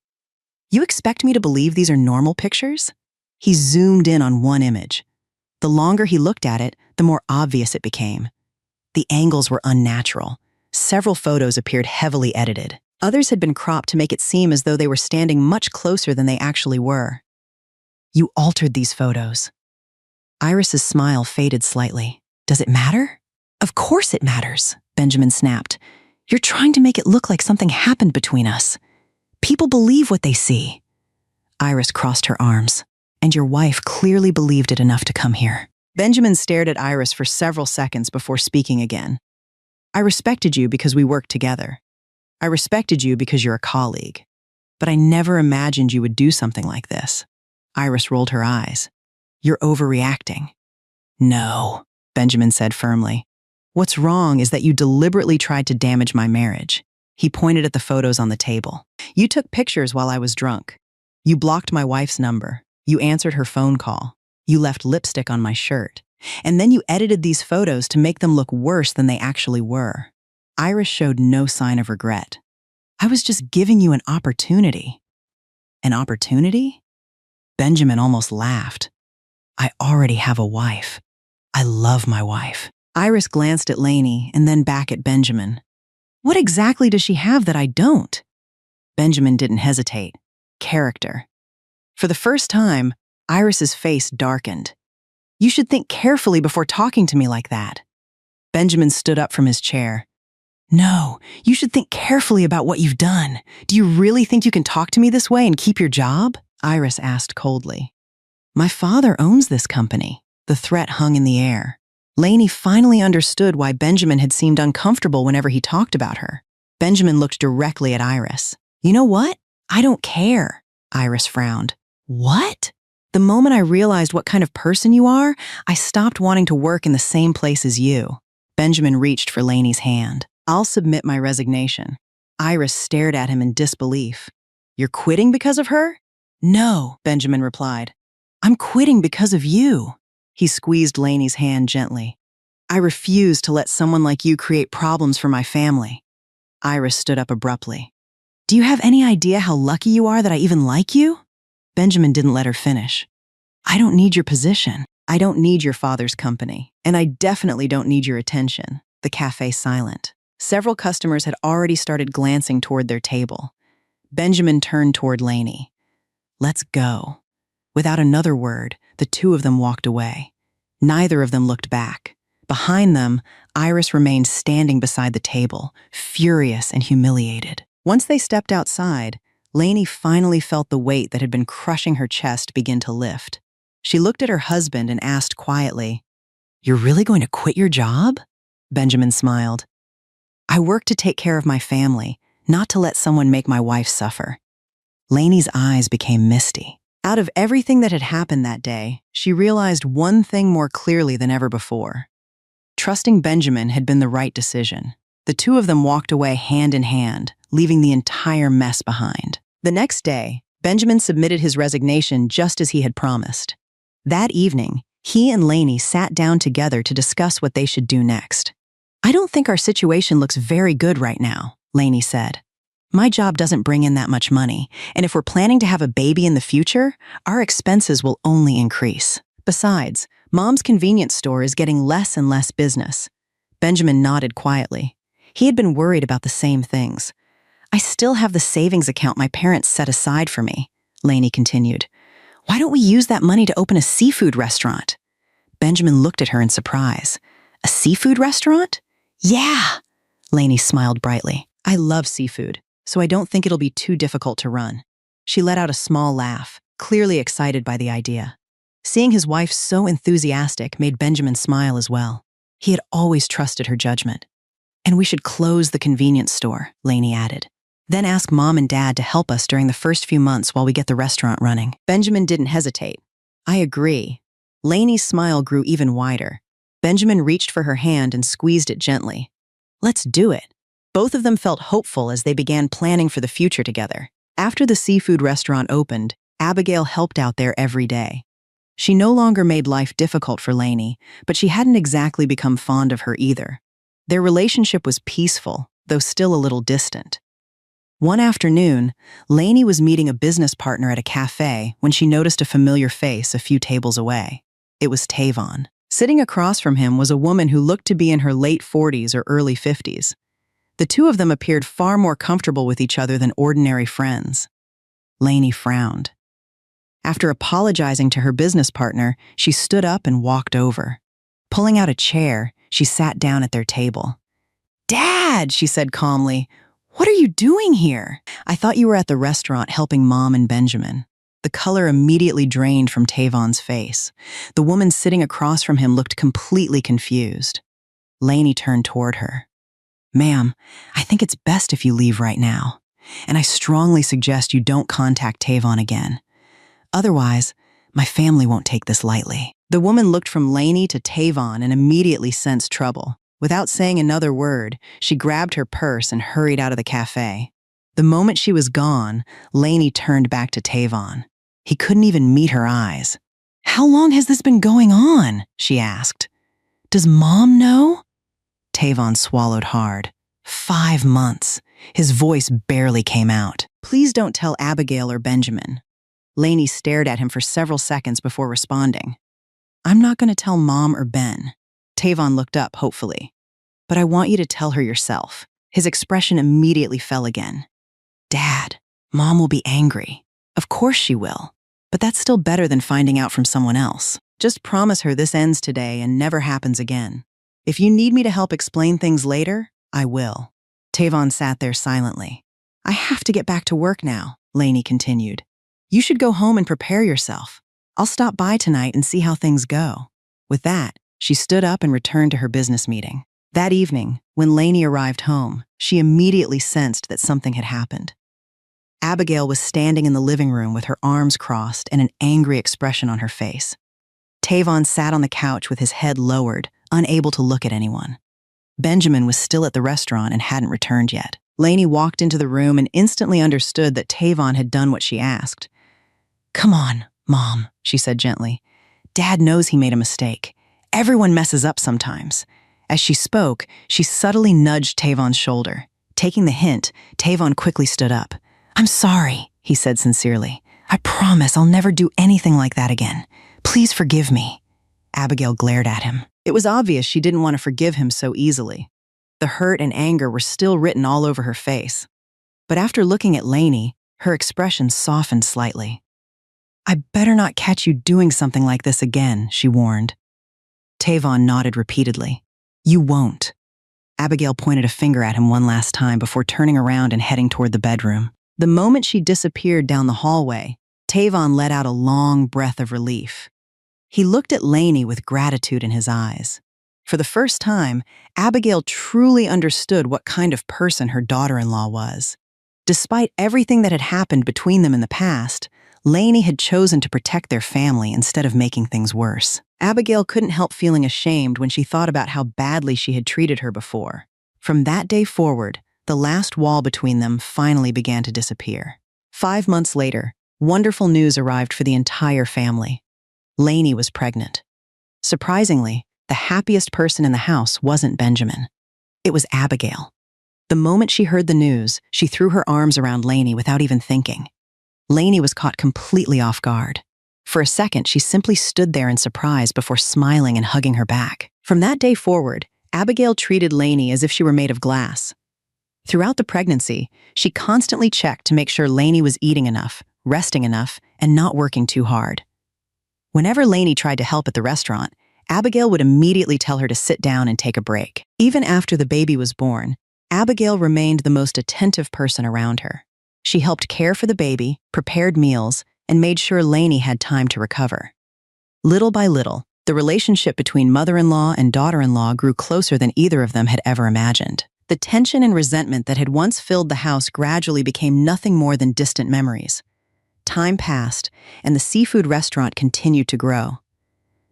"You expect me to believe these are normal pictures?" He zoomed in on one image. The longer he looked at it, the more obvious it became. The angles were unnatural. Several photos appeared heavily edited. Others had been cropped to make it seem as though they were standing much closer than they actually were. "You altered these photos." Iris's smile faded slightly. "Does it matter?" "Of course it matters," Benjamin snapped. "You're trying to make it look like something happened between us. People believe what they see." Iris crossed her arms. "And your wife clearly believed it enough to come here." Benjamin stared at Iris for several seconds before speaking again. "I respected you because we worked together. I respected you because you're a colleague. But I never imagined you would do something like this." Iris rolled her eyes. "You're overreacting." "No," Benjamin said firmly. "What's wrong is that you deliberately tried to damage my marriage." He pointed at the photos on the table. "You took pictures while I was drunk. You blocked my wife's number. You answered her phone call. You left lipstick on my shirt. And then you edited these photos to make them look worse than they actually were." Iris showed no sign of regret. "I was just giving you an opportunity." "An opportunity?" Benjamin almost laughed. "I already have a wife. I love my wife." Iris glanced at Lainey and then back at Benjamin. "What exactly does she have that I don't?" Benjamin didn't hesitate. "Character." For the first time, Iris's face darkened. "You should think carefully before talking to me like that." Benjamin stood up from his chair. "No, you should think carefully about what you've done. Do you really think you can talk to me this way and keep your job?" Iris asked coldly. "My father owns this company." The threat hung in the air. Lainey finally understood why Benjamin had seemed uncomfortable whenever he talked about her. Benjamin looked directly at Iris. "You know what? I don't care." Iris frowned. "What?" "The moment I realized what kind of person you are, I stopped wanting to work in the same place as you." Benjamin reached for Lainey's hand. "I'll submit my resignation." Iris stared at him in disbelief. "You're quitting because of her?" "No," Benjamin replied. "I'm quitting because of you." He squeezed Lainey's hand gently. "I refuse to let someone like you create problems for my family." Iris stood up abruptly. "Do you have any idea how lucky you are that I even like you?" Benjamin didn't let her finish. "I don't need your position. I don't need your father's company. And I definitely don't need your attention." The cafe silent. Several customers had already started glancing toward their table. Benjamin turned toward Lainey. "Let's go." Without another word, the two of them walked away. Neither of them looked back. Behind them, Iris remained standing beside the table, furious and humiliated. Once they stepped outside, Lainey finally felt the weight that had been crushing her chest begin to lift. She looked at her husband and asked quietly, "You're really going to quit your job?" Benjamin smiled. I work to take care of my family, not to let someone make my wife suffer. Lainey's eyes became misty. Out of everything that had happened that day, she realized one thing more clearly than ever before. Trusting Benjamin had been the right decision. The two of them walked away hand in hand, leaving the entire mess behind. The next day, Benjamin submitted his resignation just as he had promised. That evening, he and Lainey sat down together to discuss what they should do next. I don't think our situation looks very good right now, Lainey said. My job doesn't bring in that much money, and if we're planning to have a baby in the future, our expenses will only increase. Besides, Mom's convenience store is getting less and less business. Benjamin nodded quietly. He had been worried about the same things. I still have the savings account my parents set aside for me, Lainey continued. Why don't we use that money to open a seafood restaurant? Benjamin looked at her in surprise. A seafood restaurant? Yeah, Lainey smiled brightly. I love seafood, so I don't think it'll be too difficult to run. She let out a small laugh, clearly excited by the idea. Seeing his wife so enthusiastic made Benjamin smile as well. He had always trusted her judgment. And we should close the convenience store, Lainey added. Then ask Mom and Dad to help us during the first few months while we get the restaurant running. Benjamin didn't hesitate. I agree. Lainey's smile grew even wider. Benjamin reached for her hand and squeezed it gently. Let's do it. Both of them felt hopeful as they began planning for the future together. After the seafood restaurant opened, Abigail helped out there every day. She no longer made life difficult for Lainey, but she hadn't exactly become fond of her either. Their relationship was peaceful, though still a little distant. One afternoon, Lainey was meeting a business partner at a cafe when she noticed a familiar face a few tables away. It was Tavon. Sitting across from him was a woman who looked to be in her late 40s or early 50s. The two of them appeared far more comfortable with each other than ordinary friends. Lainey frowned. After apologizing to her business partner, she stood up and walked over. Pulling out a chair, she sat down at their table. "Dad," she said calmly, "what are you doing here? I thought you were at the restaurant helping Mom and Benjamin." The color immediately drained from Tavon's face. The woman sitting across from him looked completely confused. Lainey turned toward her. "Ma'am, I think it's best if you leave right now, and I strongly suggest you don't contact Tavon again. Otherwise, my family won't take this lightly." The woman looked from Lainey to Tavon and immediately sensed trouble. Without saying another word, she grabbed her purse and hurried out of the cafe. The moment she was gone, Lainey turned back to Tavon. He couldn't even meet her eyes. "How long has this been going on?" she asked. "Does Mom know?" Tavon swallowed hard. 5 months. His voice barely came out. "Please don't tell Abigail or Benjamin." Lainey stared at him for several seconds before responding. "I'm not going to tell Mom or Ben." Tavon looked up hopefully. "But I want you to tell her yourself." His expression immediately fell again. "Dad, Mom will be angry." "Of course she will. But that's still better than finding out from someone else. Just promise her this ends today and never happens again. If you need me to help explain things later, I will." Tavon sat there silently. "I have to get back to work now," Lainey continued. "You should go home and prepare yourself. I'll stop by tonight and see how things go." With that, she stood up and returned to her business meeting. That evening, when Lainey arrived home, she immediately sensed that something had happened. Abigail was standing in the living room with her arms crossed and an angry expression on her face. Tavon sat on the couch with his head lowered, unable to look at anyone. Benjamin was still at the restaurant and hadn't returned yet. Lainey walked into the room and instantly understood that Tavon had done what she asked. "Come on, Mom," she said gently. "Dad knows he made a mistake. Everyone messes up sometimes." As she spoke, she subtly nudged Tavon's shoulder. Taking the hint, Tavon quickly stood up. "I'm sorry," he said sincerely. "I promise I'll never do anything like that again. Please forgive me." Abigail glared at him. It was obvious she didn't want to forgive him so easily. The hurt and anger were still written all over her face. But after looking at Lainey, her expression softened slightly. "I better not catch you doing something like this again," she warned. Tavon nodded repeatedly. "You won't." Abigail pointed a finger at him one last time before turning around and heading toward the bedroom. The moment she disappeared down the hallway, Tavon let out a long breath of relief. He looked at Lainey with gratitude in his eyes. For the first time, Abigail truly understood what kind of person her daughter-in-law was. Despite everything that had happened between them in the past, Lainey had chosen to protect their family instead of making things worse. Abigail couldn't help feeling ashamed when she thought about how badly she had treated her before. From that day forward, the last wall between them finally began to disappear. 5 months later, wonderful news arrived for the entire family. Lainey was pregnant. Surprisingly, the happiest person in the house wasn't Benjamin. It was Abigail. The moment she heard the news, she threw her arms around Lainey without even thinking. Lainey was caught completely off guard. For a second, she simply stood there in surprise before smiling and hugging her back. From that day forward, Abigail treated Lainey as if she were made of glass. Throughout the pregnancy, she constantly checked to make sure Lainey was eating enough, resting enough, and not working too hard. Whenever Lainey tried to help at the restaurant, Abigail would immediately tell her to sit down and take a break. Even after the baby was born, Abigail remained the most attentive person around her. She helped care for the baby, prepared meals, and made sure Lainey had time to recover. Little by little, the relationship between mother-in-law and daughter-in-law grew closer than either of them had ever imagined. The tension and resentment that had once filled the house gradually became nothing more than distant memories. Time passed, and the seafood restaurant continued to grow.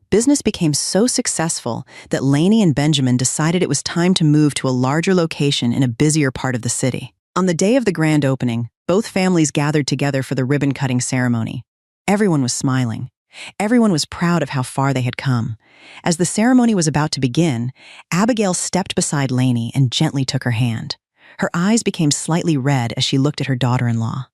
Business became so successful that Lainey and Benjamin decided it was time to move to a larger location in a busier part of the city. On the day of the grand opening, both families gathered together for the ribbon-cutting ceremony. Everyone was smiling. Everyone was proud of how far they had come. As the ceremony was about to begin, Abigail stepped beside Lainey and gently took her hand. Her eyes became slightly red as she looked at her daughter-in-law.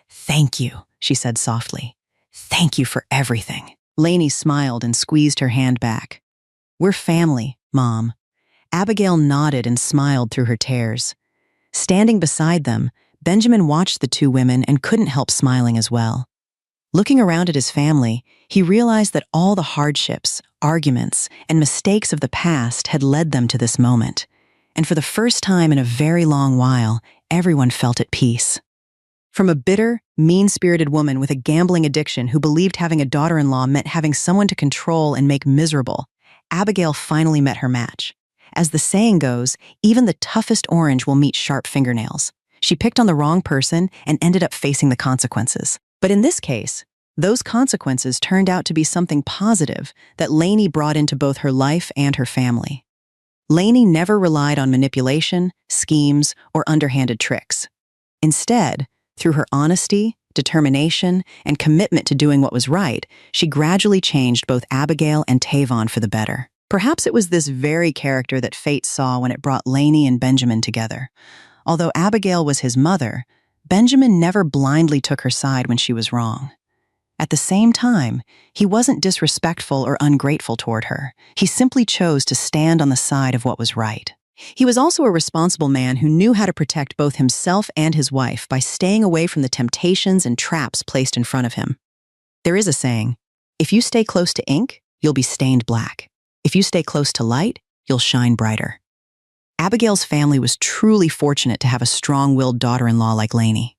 "Thank you," she said softly. "Thank you for everything." Lainey smiled and squeezed her hand back. "We're family, Mom." Abigail nodded and smiled through her tears. Standing beside them, Benjamin watched the two women and couldn't help smiling as well. Looking around at his family, he realized that all the hardships, arguments, and mistakes of the past had led them to this moment. And for the first time in a very long while, everyone felt at peace. From a bitter, mean-spirited woman with a gambling addiction who believed having a daughter-in-law meant having someone to control and make miserable, Abigail finally met her match. As the saying goes, even the toughest orange will meet sharp fingernails. She picked on the wrong person and ended up facing the consequences. But in this case, those consequences turned out to be something positive that Lainey brought into both her life and her family. Lainey never relied on manipulation, schemes, or underhanded tricks. Instead, through her honesty, determination, and commitment to doing what was right, she gradually changed both Abigail and Tavon for the better. Perhaps it was this very character that fate saw when it brought Lainey and Benjamin together. Although Abigail was his mother, Benjamin never blindly took her side when she was wrong. At the same time, he wasn't disrespectful or ungrateful toward her. He simply chose to stand on the side of what was right. He was also a responsible man who knew how to protect both himself and his wife by staying away from the temptations and traps placed in front of him. There is a saying, if you stay close to ink, you'll be stained black. If you stay close to light, you'll shine brighter. Abigail's family was truly fortunate to have a strong-willed daughter-in-law like Lainey.